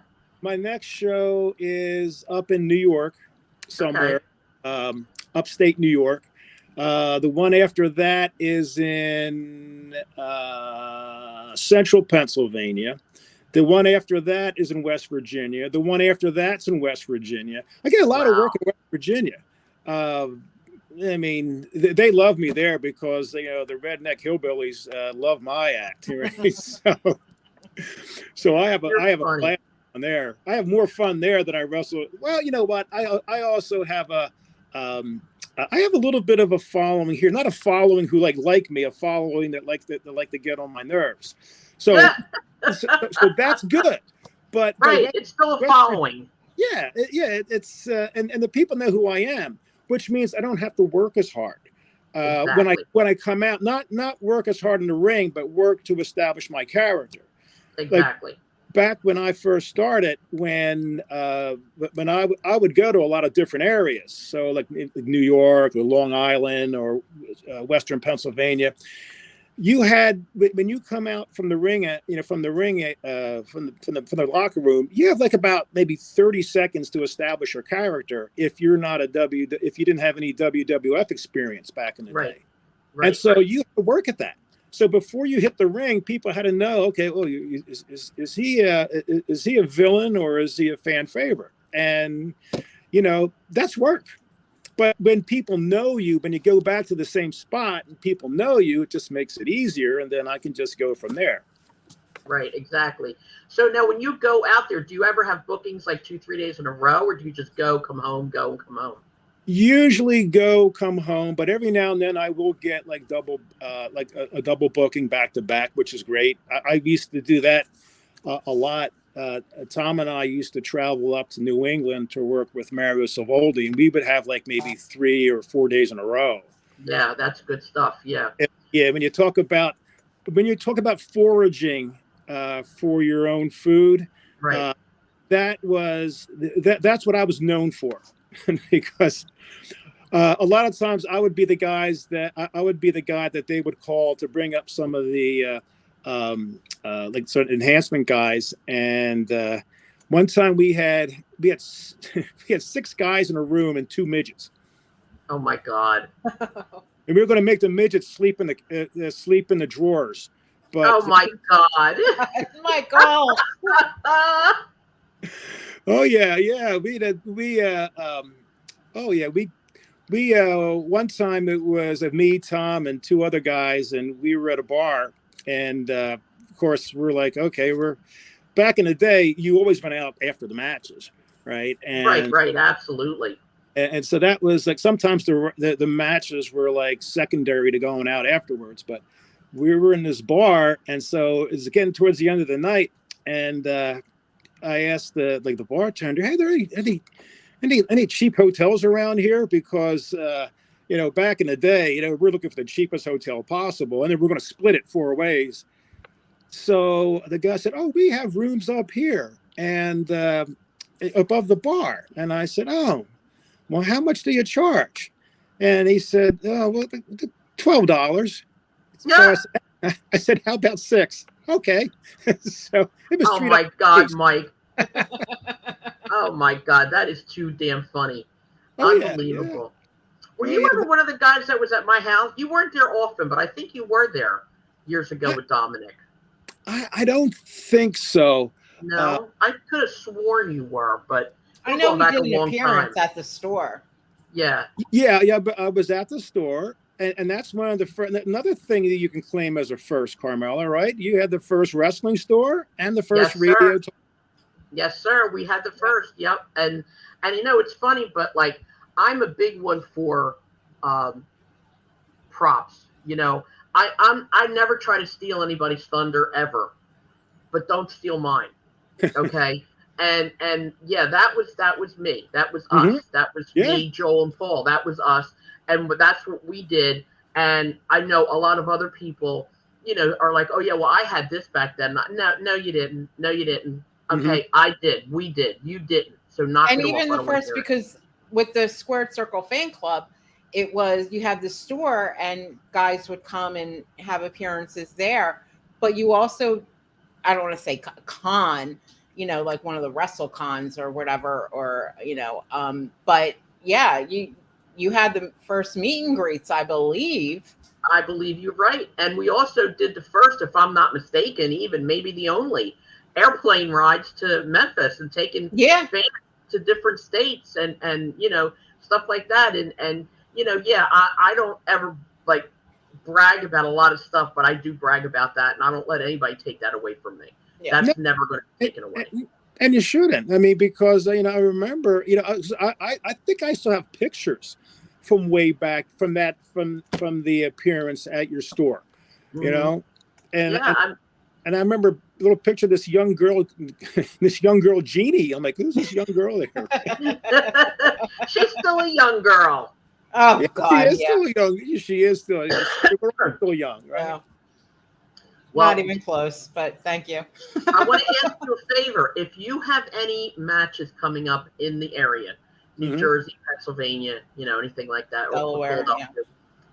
Speaker 3: My next show is up in New York somewhere, upstate New York. The one after that is in central Pennsylvania. The one after that is in West Virginia. The one after that's in West Virginia. I get a lot of work in West Virginia. I mean, they love me there because, you know, the redneck hillbillies love my act. Right? So I have a blast there. I have more fun there than I wrestle. Well, you know what? I also have I have a little bit of a following here. Not a following who like me, a following that like to get on my nerves. So that's good. But
Speaker 1: right, it's still a following.
Speaker 3: Yeah, it's and the people know who I am, which means I don't have to work as hard. Exactly. When I come out, not work as hard in the ring, but work to establish my character.
Speaker 1: Exactly.
Speaker 3: Like, back when I first started, when I would go to a lot of different areas, so like New York or Long Island or Western Pennsylvania, you had, when you come out from the ring, from the locker room, you have like about maybe 30 seconds to establish your character if you're not if you didn't have any WWF experience back in the day, and so you have to work at that. So before you hit the ring, people had to know, okay, well, is he a villain or is he a fan favorite? And, you know, that's work. But when people know you, when you go back to the same spot and people know you, it just makes it easier. And then I can just go from there.
Speaker 1: Right, exactly. So now when you go out there, do you ever have bookings like 2-3 days in a row, or do you just go, come home, go, and come home?
Speaker 3: Usually go, come home, but every now and then I will get like a double booking back to back, which is great. I used to do that a lot. Tom and I used to travel up to New England to work with Mario Savoldi, and we would have like maybe 3 or 4 days in a row.
Speaker 1: Yeah, that's good stuff. Yeah.
Speaker 3: Yeah. When you talk about foraging for your own food,
Speaker 1: right.
Speaker 3: That's what I was known for. Because a lot of times I would be the guy that they would call to bring up some of the like sort of enhancement guys. And one time we had 6 guys in a room and 2 midgets.
Speaker 1: Oh my God!
Speaker 3: And we were going to make the midgets sleep in the drawers. But
Speaker 1: oh my God!
Speaker 2: My God!
Speaker 3: Oh yeah. We one time it was me, Tom, and 2 other guys, and we were at a bar, and of course we're like, okay, we're back in the day. You always went out after the matches, right? And
Speaker 1: right, absolutely.
Speaker 3: And so that was like sometimes the matches were like secondary to going out afterwards, but we were in this bar, and so it's getting towards the end of the night, and I asked the bartender, "Hey, there any cheap hotels around here?" Because back in the day, we're looking for the cheapest hotel possible, and then we're going to split it 4 ways. So the guy said, "Oh, we have rooms up here and above the bar." And I said, "Oh, well, how much do you charge?" And he said, "Oh, well, $12."
Speaker 1: Yeah.
Speaker 3: So I said, "How about 6?" Okay. So it was
Speaker 1: Oh
Speaker 3: $3.
Speaker 1: my God, Mike. Oh my God, that is too damn funny.
Speaker 3: Oh yeah, yeah.
Speaker 1: Unbelievable. Were
Speaker 3: Oh
Speaker 1: you
Speaker 3: yeah.
Speaker 1: ever one of the guys that was at my house? You weren't there often, but I think you were there years ago with Dominic.
Speaker 3: I don't think so.
Speaker 1: No, I could have sworn you were, but
Speaker 2: I
Speaker 1: we're
Speaker 2: know
Speaker 1: going
Speaker 2: he
Speaker 1: back
Speaker 2: did
Speaker 1: a
Speaker 2: an
Speaker 1: long
Speaker 2: appearance
Speaker 1: time.
Speaker 2: at the store.
Speaker 1: Yeah.
Speaker 3: Yeah, but I was at the store, and that's one of the first. Another thing that you can claim as a first, Carmela, right? You had the first wrestling store and the first
Speaker 1: Yes,
Speaker 3: radio.
Speaker 1: sir. Yes, sir. We had the first. Yep. And it's funny, but like I'm a big one for props. I never try to steal anybody's thunder ever, but don't steal mine. Okay. And yeah, that was me. That was
Speaker 3: Mm-hmm.
Speaker 1: us. That was
Speaker 3: Yeah.
Speaker 1: me, Joel, and Paul. That was us. And that's what we did. And I know a lot of other people, are like, "Oh yeah, well I had this back then." No, you didn't. No, you didn't. Okay,
Speaker 3: Mm-hmm.
Speaker 1: I did. We did. You didn't. So knock
Speaker 2: And
Speaker 1: it off.
Speaker 2: even the first, because with the Squared Circle fan club, it was, you had the store and guys would come and have appearances there, but you also, I don't want to say con, like one of the wrestle cons or whatever, or but yeah, you had the first meet and greets, I believe.
Speaker 1: I believe you're right. And we also did the first, if I'm not mistaken, even maybe the only airplane rides to Memphis and taking fans to different states and stuff like that. And yeah, I don't ever like brag about a lot of stuff, but I do brag about that, and I don't let anybody take that away from me. Yeah. That's never going to be taken away.
Speaker 3: And you shouldn't. I mean, because I remember, I think I still have pictures from way back from the appearance at your store, and and I remember a little picture of this young girl, Jeannie. I'm like, who's this young girl there?
Speaker 1: She's still a young girl.
Speaker 2: Oh yeah, God,
Speaker 3: she is still young. She is still young, right? Yeah.
Speaker 2: Well, not even close, but thank you.
Speaker 1: I want to ask you a favor. If you have any matches coming up in the area, New Jersey, Pennsylvania, anything like that,
Speaker 2: Delaware,
Speaker 1: or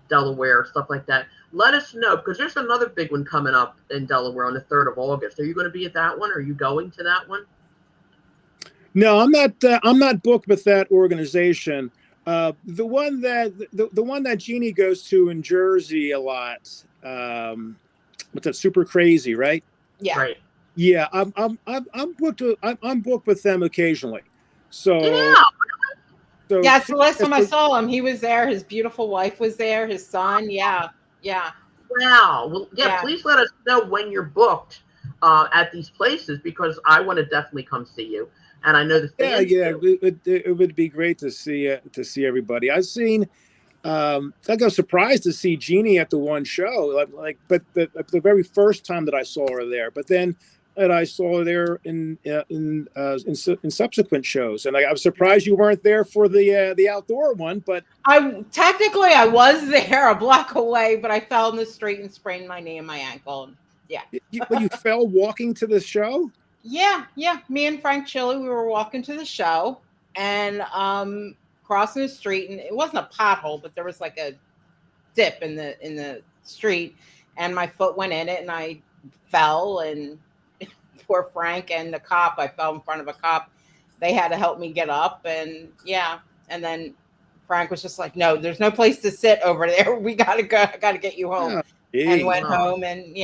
Speaker 1: Delaware, stuff like that, let us know, because there's another big one coming up in Delaware on the 3rd of August. Are you going to be at that one? Are you going to that one?
Speaker 3: No, I'm not. I'm not booked with that organization. The one that Jeannie goes to in Jersey a lot. What's that? Super Crazy, right?
Speaker 2: Yeah.
Speaker 1: Right.
Speaker 3: Yeah, I'm booked. I'm booked with them occasionally. So
Speaker 2: yeah, it's the last time I saw him. He was there. His beautiful wife was there. His son. Yeah.
Speaker 1: Wow. Well, yeah. Please let us know when you're booked at these places, because I want to definitely come see you. And I know the fans.
Speaker 3: Yeah. It would be great to see everybody. I've seen. I got surprised to see Jeannie at the one show, but the very first time that I saw her there. But then I saw her there in subsequent shows, and I was surprised you weren't there for the outdoor one. But
Speaker 2: I was there a block away, but I fell in the street and sprained my knee and my ankle. Yeah.
Speaker 3: You fell walking to the show?
Speaker 2: Yeah. Me and Frank Chili, we were walking to the show, and crossing the street, and it wasn't a pothole, but there was like a dip in the street, and my foot went in it, and I fell, and poor Frank and the cop, I fell in front of a cop. They had to help me get up, and and then Frank was just like, "No, there's no place to sit over there. We gotta go. I gotta get you home." And went home, and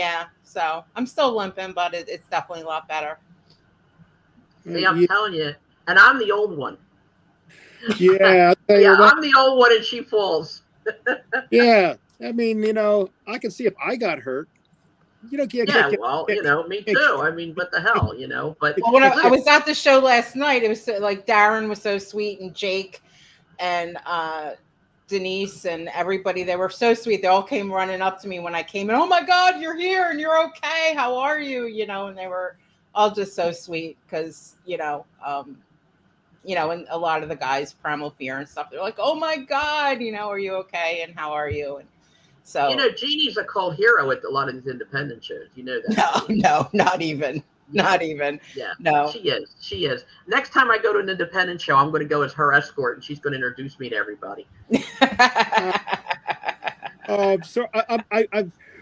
Speaker 2: so I'm still limping, but it's definitely a lot better.
Speaker 1: See, I'm telling you, and I'm the old one.
Speaker 3: Yeah,
Speaker 1: I'm the old one, and she falls.
Speaker 3: Yeah, I mean, I can see if I got hurt.
Speaker 1: Me too. I mean, what the hell, But
Speaker 2: when I was at the show last night, it was like Darren was so sweet, and Jake, and Denise and everybody, they were so sweet. They all came running up to me when I came in. Oh my God, you're here and you're okay. How are you? You know, and they were all just so sweet because, and a lot of the guys, Primal Fear and stuff, they're like, oh my God, are you okay? And how are you? And so,
Speaker 1: Jeannie's a cult hero at a lot of these independent shows. You know that.
Speaker 2: No, not even. Yeah. Not even.
Speaker 1: Yeah.
Speaker 2: No.
Speaker 1: She is. Next time I go to an independent show, I'm going to go as her escort, and she's going to introduce me to everybody.
Speaker 3: So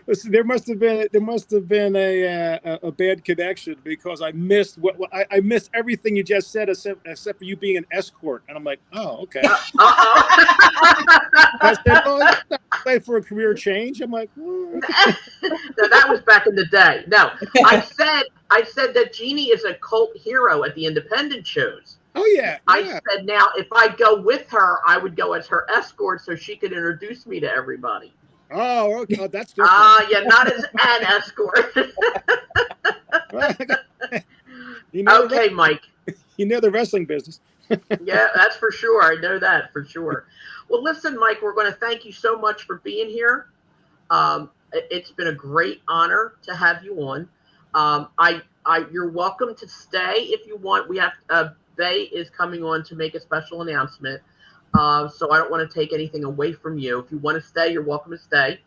Speaker 3: listen, there must have been a bad connection because I missed I missed everything you just said except for you being an escort, and I'm like, oh, okay. I said, oh, wait for a career change. I'm like,
Speaker 1: no, that was back in the day. No, I said that Jeannie is a cult hero at the independent shows.
Speaker 3: Oh yeah.
Speaker 1: I said now if I go with her, I would go as her escort so she could introduce me to everybody.
Speaker 3: Oh, okay. Oh, that's different.
Speaker 1: Yeah, not as an escort. Okay, Mike.
Speaker 3: You know the wrestling business.
Speaker 1: Yeah, that's for sure. I know that for sure. Well, listen, Mike, we're going to thank you so much for being here. It's been a great honor to have you on. You're welcome to stay if you want. We have Bay is coming on to make a special announcement. So I don't want to take anything away from you. If you want to stay, you're welcome to stay.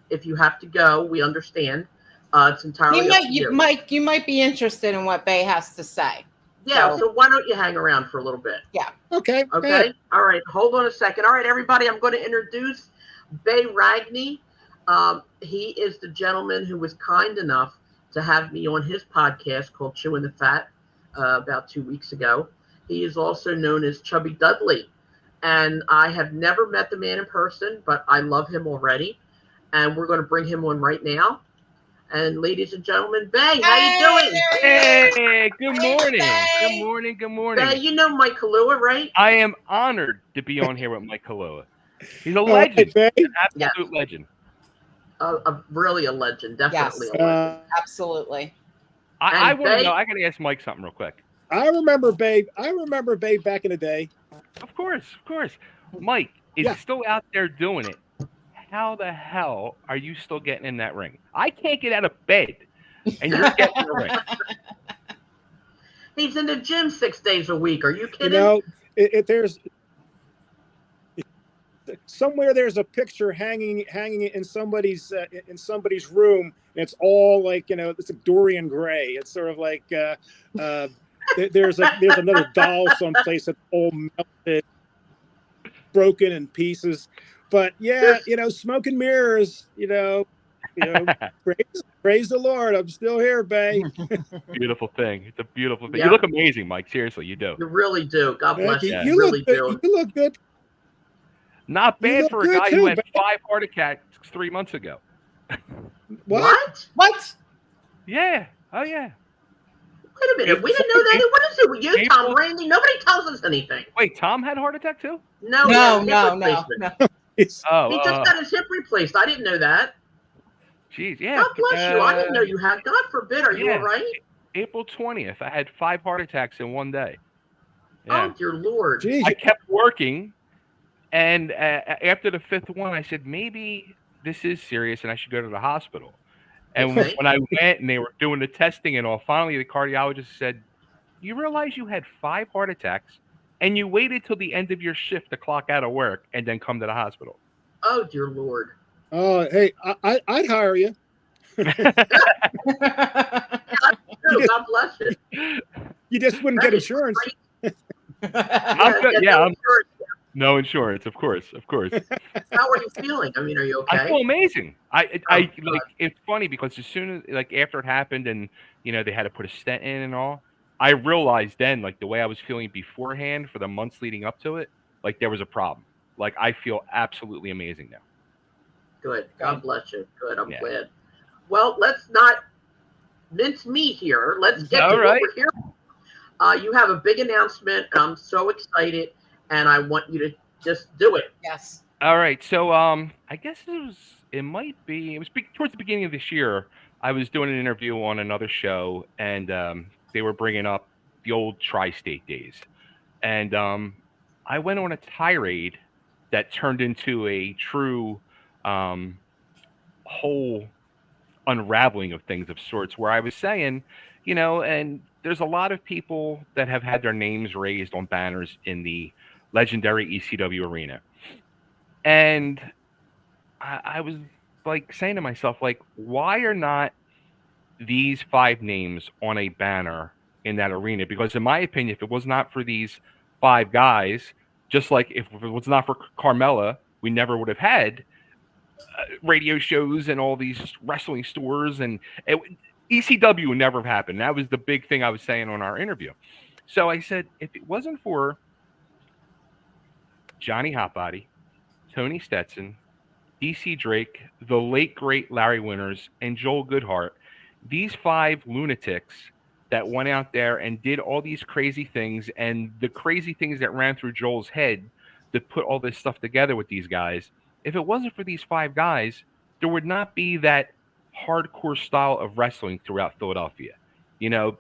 Speaker 1: If you have to go, we understand. It's entirely up to you.
Speaker 2: Mike, you might be interested in what Bay has to say.
Speaker 1: Yeah, so why don't you hang around for a little bit?
Speaker 2: Yeah.
Speaker 3: Okay.
Speaker 1: Okay. All right. Hold on a second. All right, everybody, I'm going to introduce Bay Ragney. He is the gentleman who was kind enough to have me on his podcast called Chewing the Fat about 2 weeks ago. He is also known as Chubby Dudley. And I have never met the man in person, but I love him already. And we're going to bring him on right now. And ladies and gentlemen, Bay, how you doing?
Speaker 4: Hey, good morning. Good morning.
Speaker 1: Bay, you know Mike Kalua, right?
Speaker 4: I am honored to be on here with Mike Kalua. He's a legend, an absolute legend.
Speaker 1: Really a legend, definitely a legend.
Speaker 2: Absolutely.
Speaker 4: I want to know. I got to ask Mike something real quick.
Speaker 3: I remember Babe back in the day.
Speaker 4: Of course. Mike is still out there doing it. How the hell are you still getting in that ring? I can't get out of bed, and you're getting in the ring.
Speaker 1: He's in the gym 6 days a week. Are you kidding?
Speaker 3: There's somewhere there's a picture hanging in somebody's room. It's all like it's a Dorian Gray. It's sort of like there's another doll someplace that's all melted, broken in pieces. But smoke and mirrors. Praise the Lord. I'm still here, Bay.
Speaker 4: Beautiful thing. It's a beautiful thing.
Speaker 1: Yeah.
Speaker 4: You look amazing, Mike. Seriously, you do.
Speaker 1: You really do. God bless you.
Speaker 3: You really do. You look good.
Speaker 4: Not bad for a guy who had 5 heart attacks 3 months ago.
Speaker 1: What?
Speaker 4: Yeah. Oh, yeah.
Speaker 1: Wait a minute. We didn't know that. What is it with you, Tom Randy? Nobody tells us anything.
Speaker 4: Wait, Tom had a heart attack too?
Speaker 1: No. He just got his hip replaced. I didn't know that.
Speaker 4: Jeez, yeah.
Speaker 1: God bless you. I didn't know you had. God forbid. Are you all right?
Speaker 4: April 20th. I had 5 heart attacks in one day. Yeah.
Speaker 1: Oh, dear Lord.
Speaker 3: Jeez.
Speaker 4: I kept working, and after the 5th one, I said, maybe this is serious and I should go to the hospital. And when I went and they were doing the testing and all, finally the cardiologist said, you realize you had 5 heart attacks and you waited till the end of your shift to clock out of work and then come to the hospital.
Speaker 1: Oh, dear Lord.
Speaker 3: Oh, hey, I'd hire you.
Speaker 1: God bless you.
Speaker 3: You just wouldn't get insurance.
Speaker 4: No insurance, of course.
Speaker 1: How are you feeling? I mean, are you okay?
Speaker 4: I feel amazing. I like. It's funny because as soon as after it happened and they had to put a stent in and all, I realized then the way I was feeling beforehand for the months leading up to it, there was a problem. I feel absolutely amazing now.
Speaker 1: Good. God bless you. Good. I'm glad. Well, let's not mince meat here. Let's get to what we're here. You have a big announcement. I'm so excited, and I want you to just do it.
Speaker 2: Yes.
Speaker 4: All right. So I guess it was towards the beginning of this year. I was doing an interview on another show, and they were bringing up the old tri-state days. And I went on a tirade that turned into a true whole unraveling of things of sorts, where I was saying, and there's a lot of people that have had their names raised on banners in the legendary ECW arena. And I was like saying to myself, like, why are not these 5 names on a banner in that arena? Because in my opinion, if it was not for these 5 guys, just like if it was not for Carmela, we never would have had radio shows and all these wrestling stores, and ECW would never have happened. That was the big thing I was saying on our interview. So I said, if it wasn't for Johnny Hotbody, Tony Stetson, DC Drake, the late great Larry Winters, and Joel Goodhart, these 5 lunatics that went out there and did all these crazy things, and the crazy things that ran through Joel's head to put all this stuff together with these guys, if it wasn't for these 5 guys, there would not be that hardcore style of wrestling throughout Philadelphia.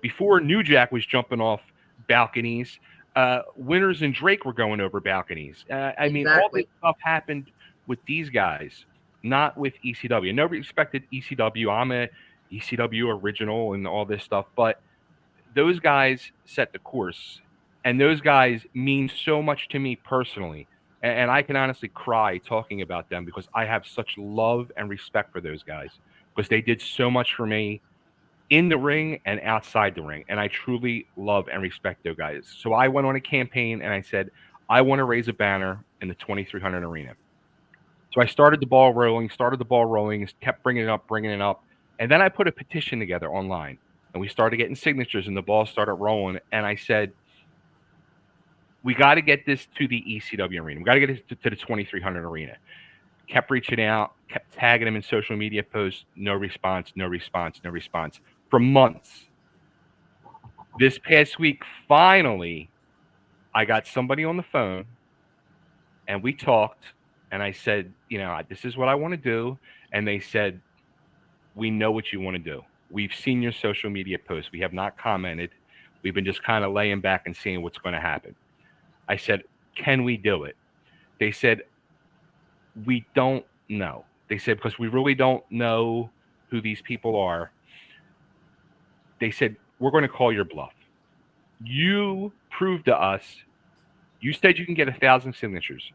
Speaker 4: Before New Jack was jumping off balconies, Winters and Drake were going over balconies. I mean, all this stuff happened with these guys, not with ECW. Nobody expected ECW. I'm a ECW original and all this stuff, but those guys set the course, and those guys mean so much to me personally. And I can honestly cry talking about them because I have such love and respect for those guys, because they did so much for me in the ring and outside the ring. And I truly love and respect those guys. So I went on a campaign and I said, I want to raise a banner in the 2300 arena. So I started the ball rolling, kept bringing it up. And then I put a petition together online, and we started getting signatures, and the ball started rolling. And I said, we got to get this to the ECW arena. We got to get it to the 2300 arena. Kept reaching out, kept tagging them in social media posts. No response. For months. This past week, finally, I got somebody on the phone, and we talked, and I said, this is what I want to do. And they said, we know what you want to do. We've seen your social media posts. We have not commented. We've been just kind of laying back and seeing what's going to happen. I said, can we do it? They said, we don't know. They said, because we really don't know who these people are. They said, we're going to call your bluff. You proved to us, you said you can get 1,000 signatures.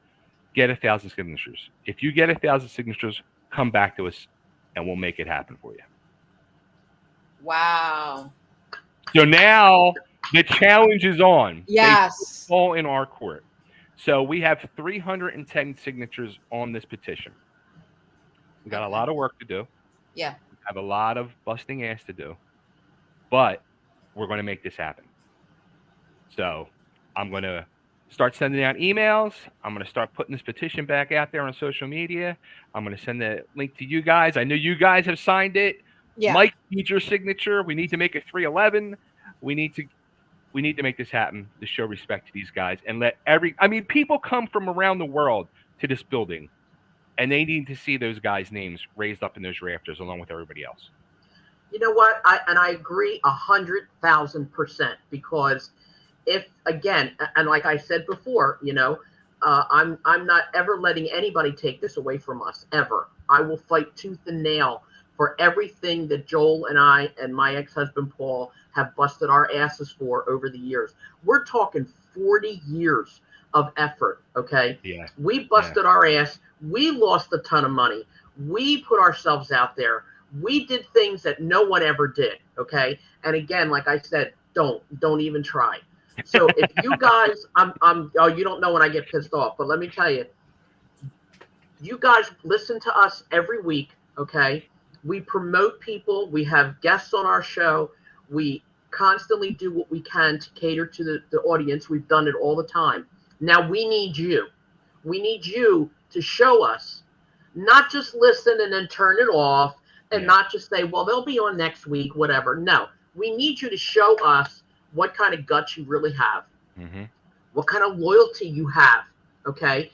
Speaker 4: Get 1,000 signatures. If you get 1,000 signatures, come back to us and we'll make it happen for you.
Speaker 2: Wow.
Speaker 4: So now the challenge is on.
Speaker 2: Yes.
Speaker 4: All in our court. So we have 310 signatures on this petition. We got a lot of work to do.
Speaker 2: Yeah.
Speaker 4: We have a lot of busting ass to do. But we're going to make this happen. So I'm going to start sending out emails. I'm going to start putting this petition back out there on social media. I'm going to send the link to you guys. I know you guys have signed it.
Speaker 2: Yeah.
Speaker 4: Mike needs your signature. We need to make it 311. We need to make this happen to show respect to these guys and let people come from around the world to this building, and they need to see those guys' names raised up in those rafters along with everybody else.
Speaker 1: You know what? I agree 100,000%, because if, again, and like I said before, I'm not ever letting anybody take this away from us, ever. I will fight tooth and nail for everything that Joel and I and my ex-husband Paul have busted our asses for over the years. We're talking 40 years of effort, okay?
Speaker 4: Yeah.
Speaker 1: We busted our ass. We lost a ton of money. We put ourselves out there. We did things that no one ever did, okay? And again, like I said, don't even try. So if you guys, you don't know when I get pissed off, but let me tell you, you guys listen to us every week, okay? We promote people. We have guests on our show. We constantly do what we can to cater to the audience. We've done it all the time. Now we need you. We need you to show us, not just listen and then turn it off and not just say, well, they'll be on next week, whatever. No, we need you to show us what kind of guts you really have, what kind of loyalty you have, okay?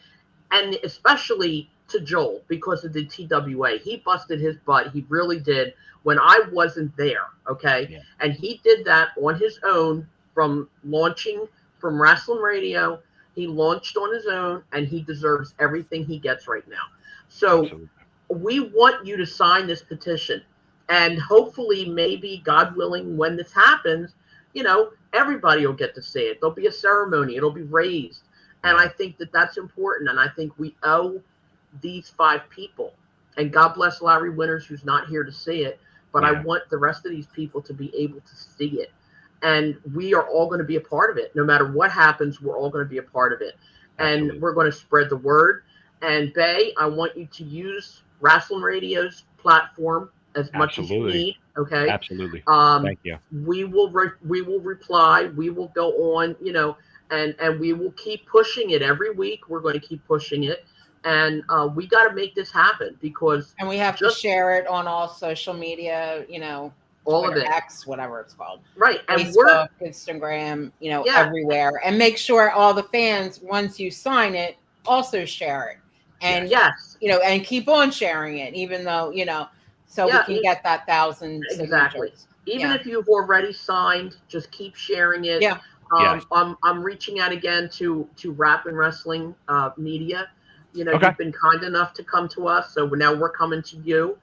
Speaker 1: And especially to Joel, because of the TWA. He busted his butt. He really did when I wasn't there, okay? Yeah. And he did that on his own, from launching from Rasslin Radio. He launched on his own, and he deserves everything he gets right now. So
Speaker 4: Absolutely.
Speaker 1: we want you to sign this petition. And hopefully, maybe, God willing, when this happens, everybody will get to see it. There'll be a ceremony. It'll be raised. And I think that that's important. And I think we owe these 5 people. And God bless Larry Winters, who's not here to see it. But I want the rest of these people to be able to see it. And we are all going to be a part of it. No matter what happens, we're all going to be a part of it.
Speaker 4: Absolutely.
Speaker 1: And we're going to spread the word. And Bay, I want you to use Rasslin Radio's platform as much as you need. Okay.
Speaker 4: Absolutely. Thank you.
Speaker 1: We will reply. We will go on, and we will keep pushing it every week. We're going to keep pushing it. And we got to make this happen because.
Speaker 2: And we have to share it on all social media,
Speaker 1: all
Speaker 2: Twitter,
Speaker 1: of it.
Speaker 2: X, whatever it's called.
Speaker 1: Right. And
Speaker 2: Facebook, Instagram, everywhere. And make sure all the fans, once you sign it, also share it. And and keep on sharing it, even though, so we can get that 1,000
Speaker 1: exactly. Even if you've already signed, just keep sharing it.
Speaker 2: Yeah.
Speaker 1: I'm reaching out again to Rap and Wrestling Media. You've been kind enough to come to us, so now we're coming to you.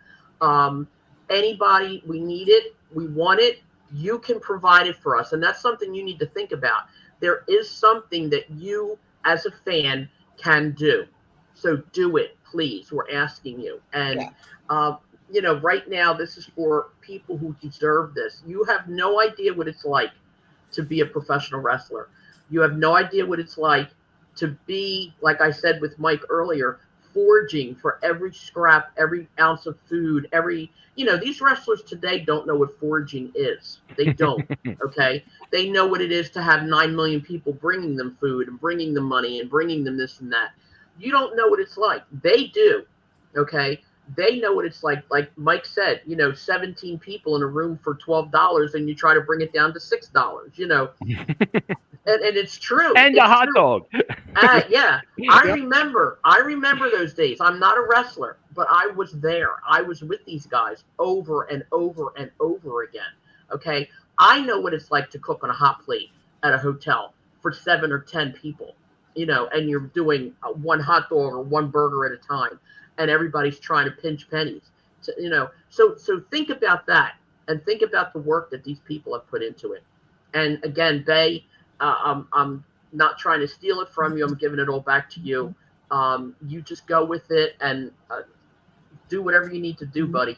Speaker 1: Anybody, we need it, we want it, you can provide it for us. And that's something you need to think about. There is something that you as a fan can do. So do it, please. We're asking you. And, right now, this is for people who deserve this. You have no idea what it's like to be a professional wrestler. You have no idea what it's like to be, like I said with Mike earlier, foraging for every scrap, every ounce of food, these wrestlers today don't know what foraging is. They don't, okay? They know what it is to have 9 million people bringing them food and bringing them money and bringing them this and that. You don't know what it's like. They do, okay? They know what it's like. Like Mike said, 17 people in a room for $12 and you try to bring it down to $6, and it's true.
Speaker 4: And
Speaker 1: it's
Speaker 4: a hot dog.
Speaker 1: Yeah. I remember those days. I'm not a wrestler, but I was there. I was with these guys over and over and over again. Okay. I know what it's like to cook on a hot plate at a hotel for 7 or 10 people, and you're doing one hot dog or one burger at a time, and everybody's trying to pinch pennies. So think about that and think about the work that these people have put into it. And again, Bay, I'm not trying to steal it from you. I'm giving it all back to you. You just go with it and do whatever you need to do, buddy.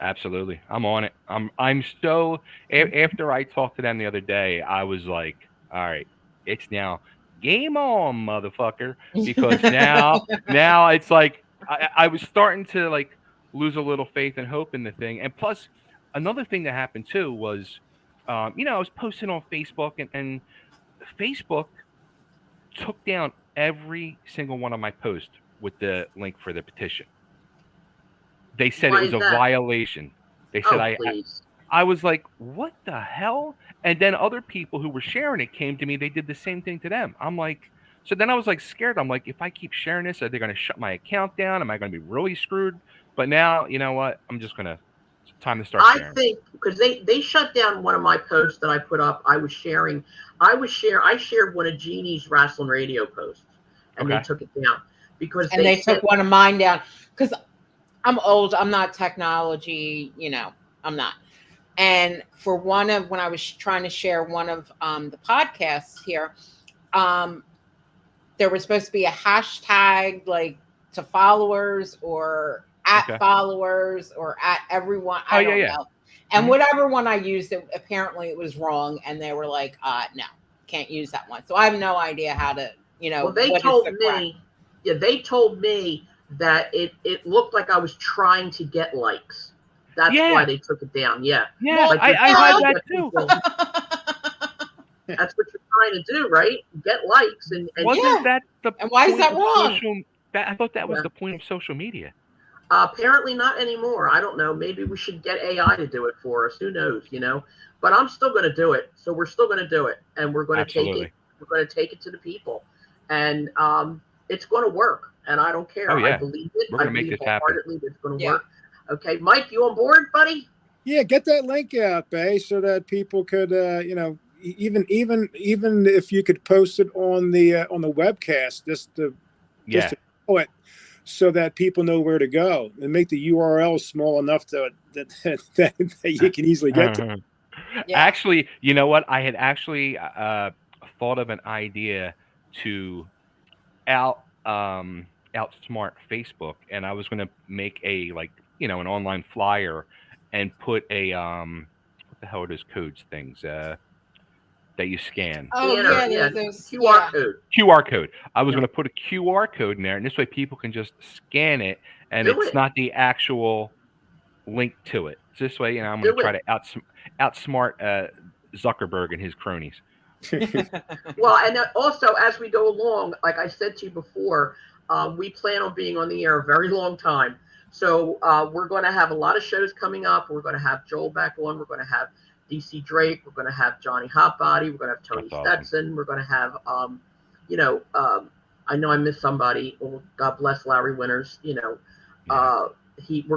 Speaker 4: Absolutely. I'm on it. I'm so, after I talked to them the other day, I was like, all right, it's now game on, motherfucker. Because now it's like, I was starting to like lose a little faith and hope in the thing. And plus another thing that happened too was, I was posting on Facebook and Facebook took down every single one of my posts with the link for the petition. They said it was a violation. They said I was like, what the hell? And then other people who were sharing it came to me. They did the same thing to them. I'm like, so then I was like scared. I'm like, if I keep sharing this, are they going to shut my account down? Am I going to be really screwed? But now, you know what? I'm just going to, it's time to start sharing.
Speaker 1: I think because they shut down one of my posts that I put up. I shared one of Jeannie's Rasslin Radio posts and they took it down because
Speaker 2: they took one of mine down because I'm old. I'm not technology, I'm not. And for when I was trying to share one of the podcasts here, there was supposed to be a hashtag like to followers or at followers or at everyone. I don't know. And whatever one I used, apparently it was wrong. And they were like, no, can't use that one. So I have no idea how to,
Speaker 1: Well, they told me that it looked like I was trying to get likes. That's why they took it down. Yeah.
Speaker 4: Yeah, like I heard that too.
Speaker 1: That's what you're trying to do, right? Get likes and
Speaker 4: wasn't that the
Speaker 2: and why is that wrong?
Speaker 4: I thought that was the point of social media.
Speaker 1: Apparently not anymore. I don't know. Maybe we should get AI to do it for us. Who knows? But I'm still going to do it. So we're still going to do it, and we're going to take it. We're going to take it to the people, and it's going to work. And I don't care.
Speaker 4: Oh, yeah.
Speaker 1: I believe it.
Speaker 4: We're going to make this happen.
Speaker 1: It's going to work. Okay, Mike, you on board, buddy?
Speaker 3: Yeah, get that link out, Bay, so that people could, even if you could post it on the webcast, just to show it, so that people know where to go, and make the URL small enough that you can easily get to.
Speaker 2: Yeah.
Speaker 4: Actually, you know what? I had actually thought of an idea to outsmart Facebook, and I was going to make a an online flyer and put a what the hell are those codes things that you scan?
Speaker 2: Oh
Speaker 1: Scanner,
Speaker 2: yeah,
Speaker 1: QR code.
Speaker 4: QR code. I was going to put a QR code in there, and this way people can just scan it, and it's not the actual link to it. So this way, I'm going to try to outsmart Zuckerberg and his cronies.
Speaker 1: Well, and also as we go along, like I said to you before, we plan on being on the air a very long time. So we're going to have a lot of shows coming up. We're going to have Joel back on. We're going to have DC Drake. We're going to have Johnny Hotbody. We're going to have Tony Stetson. Awesome. We're going to have, I know I missed somebody. Well, God bless Larry Winters. We're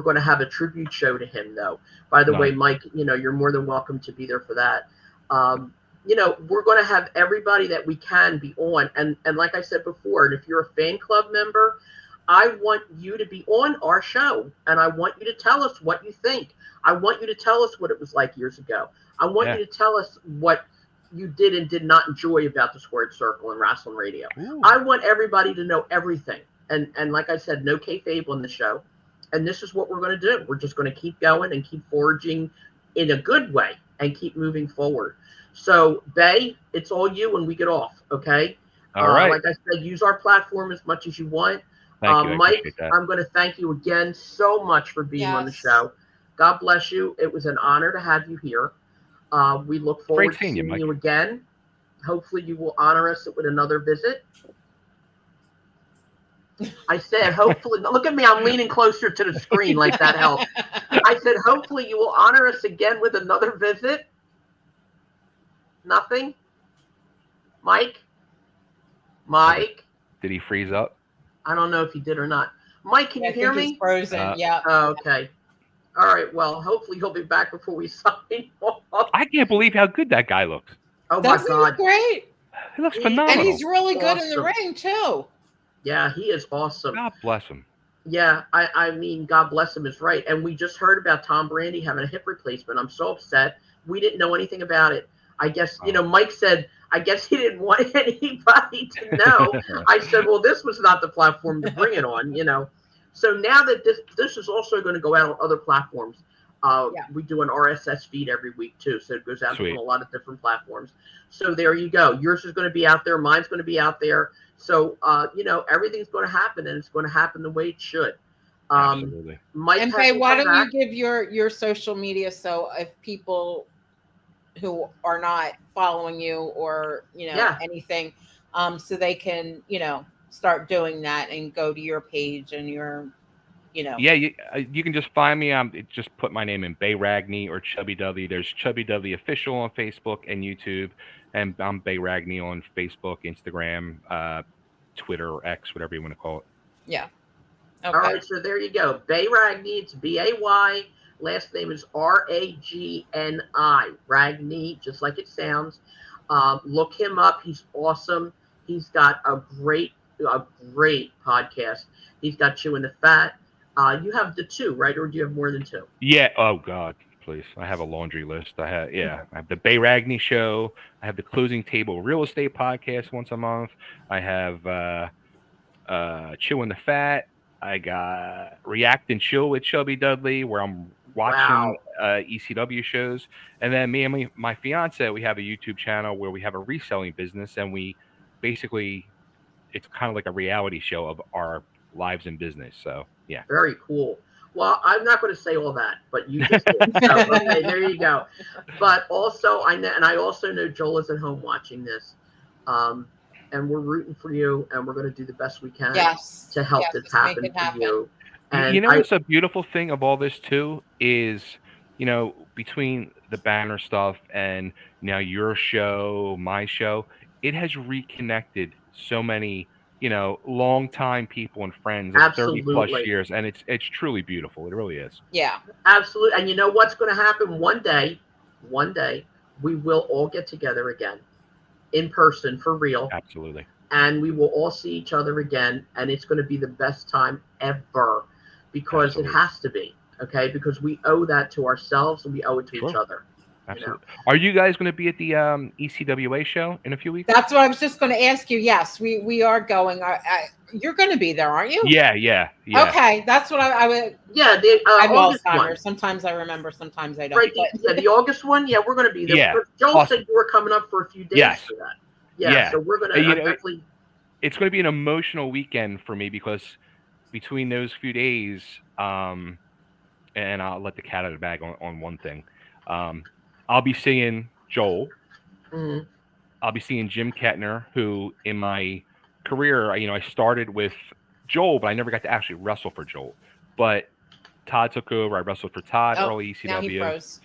Speaker 1: going to have a tribute show to him, though. By the way, Mike, you're more than welcome to be there for that. We're going to have everybody that we can be on. And like I said before, and if you're a fan club member, I want you to be on our show, and I want you to tell us what you think. I want you to tell us what it was like years ago. I want you to tell us what you did and did not enjoy about the Squared Circle and Rasslin Radio. Ooh. I want everybody to know everything. And like I said, no kayfabe on the show. And this is what we're going to do. We're just going to keep going and keep foraging in a good way and keep moving forward. So, Bay, it's all you when we get off, okay?
Speaker 4: All right.
Speaker 1: Like I said, use our platform as much as you want.
Speaker 4: Thank you.
Speaker 1: Mike, I'm going to thank you again so much for being on the show. God bless you. It was an honor to have you here. We look forward to seeing you again. Hopefully you will honor us with another visit. I said, hopefully. Look at me. I'm leaning closer to the screen like that helps. I said, hopefully you will honor us again with another visit. Nothing? Mike?
Speaker 4: Did he freeze up?
Speaker 1: I don't know if he did or not. Mike, can you hear me?
Speaker 2: He's frozen. Yeah.
Speaker 1: Okay. All right. Well, hopefully he'll be back before we sign off.
Speaker 4: I can't believe how good that guy looks.
Speaker 1: Oh my God.
Speaker 2: Look great.
Speaker 4: He looks phenomenal.
Speaker 2: And he's really good in the ring too.
Speaker 1: Yeah, he is awesome.
Speaker 4: God bless him.
Speaker 1: Yeah, I mean, God bless him is right. And we just heard about Tom Brady having a hip replacement. I'm so upset. We didn't know anything about it. I guess, Mike said, I guess he didn't want anybody to know. I said, well, this was not the platform to bring it on, So now that this is also going to go out on other platforms. We do an RSS feed every week, too. So it goes out on a lot of different platforms. So there you go. Yours is going to be out there. Mine's going to be out there. So, everything's going to happen, and it's going to happen the way it should.
Speaker 4: Absolutely.
Speaker 1: Mike,
Speaker 2: and Faye, why don't you give your social media, so if people who are not following you or anything, so they can start doing that and go to your page and your
Speaker 4: you can just find me. Just put my name in, Bay Ragney or Chubby Dudley. There's Chubby Dudley Official on Facebook and YouTube, and I'm Bay Ragney on Facebook, Instagram, Twitter, or X, whatever you want to call it.
Speaker 2: Yeah.
Speaker 1: Okay. All right, so there you go. Bay Ragney. It's BAY. Last name is RAGNI. Ragney, just like it sounds. Look him up. He's awesome. He's got a great podcast. He's got Chewing the Fat. You have the 2, right? Or do you have more than 2?
Speaker 4: Yeah. Oh God, please. I have a laundry list. I have the Bay Ragney Show. I have the Closing Table Real Estate Podcast once a month. I have Chewing the Fat. I got React and Chill with Chubby Dudley, where I'm watching ECW shows. And then me and my fiance, we have a YouTube channel where we have a reselling business, and we basically, it's kind of like a reality show of our lives in business. So yeah,
Speaker 1: very cool. Well, I'm not going to say all that, but you just did. So, okay, there you go. But also, I also know Joel is at home watching this, and we're rooting for you, and we're going to do the best we can to help this happen for you.
Speaker 4: And what's a beautiful thing of all this too is, between the banner stuff and now your show, my show, it has reconnected so many long-time people and friends of 30 plus years, and it's truly beautiful. It really is.
Speaker 2: Yeah,
Speaker 1: absolutely. And you know what's going to happen one day we will all get together again in person for real.
Speaker 4: Absolutely.
Speaker 1: And we will all see each other again. And it's going to be the best time ever because
Speaker 4: Absolutely.
Speaker 1: it has to be. Okay. Because we owe that to ourselves and we owe it to each other.
Speaker 4: Absolutely. Are you guys going to be at the ECWA show in a few weeks?
Speaker 2: That's what I was just going to ask you. Yes, we are going. You're going to be there, aren't you?
Speaker 4: Yeah.
Speaker 2: Okay, that's what I would.
Speaker 1: Yeah,
Speaker 2: I have
Speaker 1: August
Speaker 2: Alzheimer's.
Speaker 1: one.
Speaker 2: Sometimes I remember, sometimes I don't.
Speaker 1: Right, the August one. Yeah, we're going to be there.
Speaker 4: Yeah,
Speaker 1: Joel said you were coming up for a few days for that. Yeah, so we're going to definitely.
Speaker 4: It's going to be an emotional weekend for me because between those few days, and I'll let the cat out of the bag on one thing. I'll be seeing Joel.
Speaker 1: Mm-hmm.
Speaker 4: I'll be seeing Jim Kettner, who in my career, I started with Joel, but I never got to actually wrestle for Joel. But Todd took over. I wrestled for Todd early ECW.
Speaker 2: Now he froze.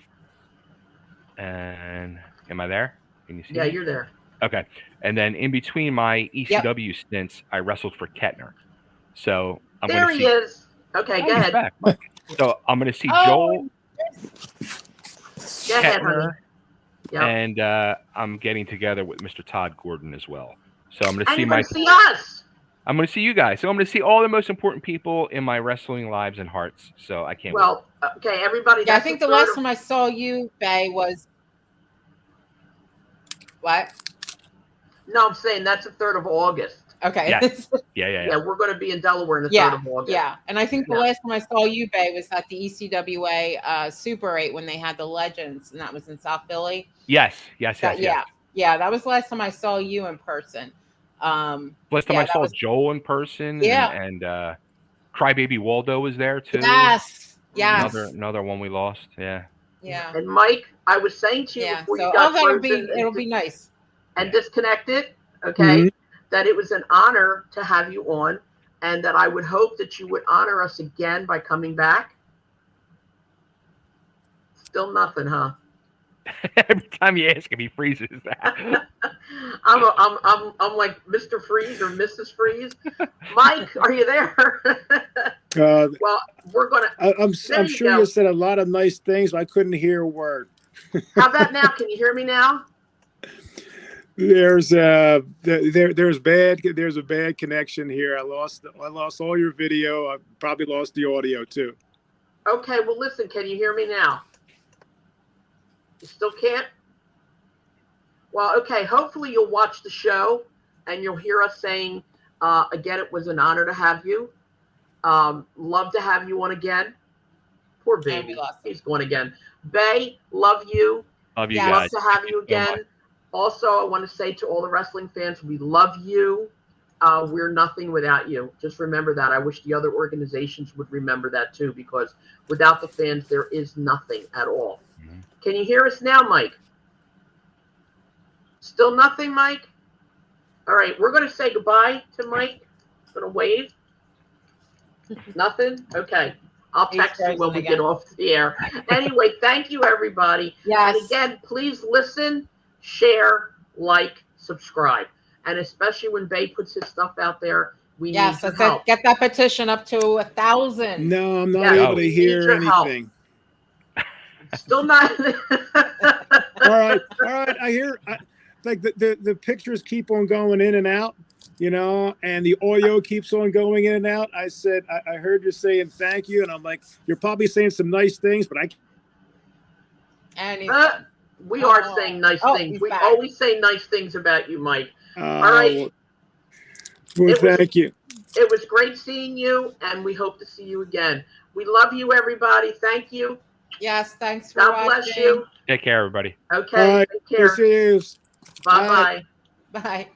Speaker 4: And am I there? Can you see me?
Speaker 1: You're there.
Speaker 4: Okay. And then in between my ECW stints, I wrestled for Kettner. So I'm going to see.
Speaker 1: There he is. Okay, go ahead.
Speaker 4: Back, so I'm going to see Joel.
Speaker 1: Go ahead, honey.
Speaker 4: Yep. And I'm getting together with Mr. Todd Gordon as well. So I'm going to see
Speaker 1: us.
Speaker 4: I'm going to see you guys. So I'm going to see all the most important people in my wrestling lives and hearts. So I can't wait.
Speaker 1: Okay, everybody.
Speaker 2: Yeah, I think the last time I saw you, Bay, was what?
Speaker 1: No, I'm saying that's the 3rd of August.
Speaker 2: Okay.
Speaker 4: Yes. Yeah.
Speaker 1: We're going to be in Delaware in the 3rd of August.
Speaker 2: Yeah, and I think the last time I saw you, Bay, was at the ECWA Super 8 when they had the Legends, and that was in South Philly.
Speaker 4: Yes.
Speaker 2: Yeah, that was the last time I saw you in person.
Speaker 4: Last time I saw Joel in person.
Speaker 2: Yeah.
Speaker 4: And Crybaby Waldo was there too.
Speaker 2: Yes.
Speaker 4: Another one we lost. Yeah.
Speaker 2: Yeah.
Speaker 1: And Mike, I was saying to you before you got
Speaker 2: it'll be nice.
Speaker 1: And disconnected, okay, that it was an honor to have you on, and that I would hope that you would honor us again by coming back. Still nothing, huh?
Speaker 4: Every time you ask him, he freezes.
Speaker 1: I'm like Mr. Freeze or Mrs. Freeze. Mike, are you there? Well, we're gonna.
Speaker 3: I'm sure you said a lot of nice things, but I couldn't hear a word.
Speaker 1: How about now? Can you hear me now?
Speaker 3: There's a bad connection here. I lost all your video. I probably lost the audio too.
Speaker 1: Okay, well listen, can you hear me now? You still can't? Well, okay, hopefully you'll watch the show and you'll hear us saying, again, it was an honor to have you. Love to have you on again. Poor baby. He's going again. Bay, love you.
Speaker 4: Love you guys.
Speaker 1: Love to have you again. Also, I want to say to all the wrestling fans, we love you. We're nothing without you. Just remember that. I wish the other organizations would remember that too, because without the fans, there is nothing at all. Mm-hmm. Can you hear us now, Mike? Still nothing, Mike? All right, we're going to say goodbye to Mike. I'm going to wave. Nothing? Okay. I'll text you when we get off the air. Anyway, thank you, everybody.
Speaker 2: Yes.
Speaker 1: And again, please listen, share, like, subscribe. And especially when Bay puts his stuff out there, we need your help.
Speaker 2: Get that petition up to 1,000.
Speaker 3: No, I'm not able to hear anything.
Speaker 1: Still not.
Speaker 3: All right. I hear like the pictures keep on going in and out, and the audio keeps on going in and out. I said, I heard you saying thank you, and I'm like, you're probably saying some nice things, but
Speaker 1: we are saying nice things. We always say nice things about you, Mike. All right.
Speaker 3: Well, thank you.
Speaker 1: It was great seeing you, and we hope to see you again. We love you, everybody. Thank you.
Speaker 2: Yes, thanks for watching.
Speaker 1: God bless you.
Speaker 4: Take care, everybody.
Speaker 1: Okay, take care.
Speaker 3: See you.
Speaker 1: Bye-bye.
Speaker 2: Bye.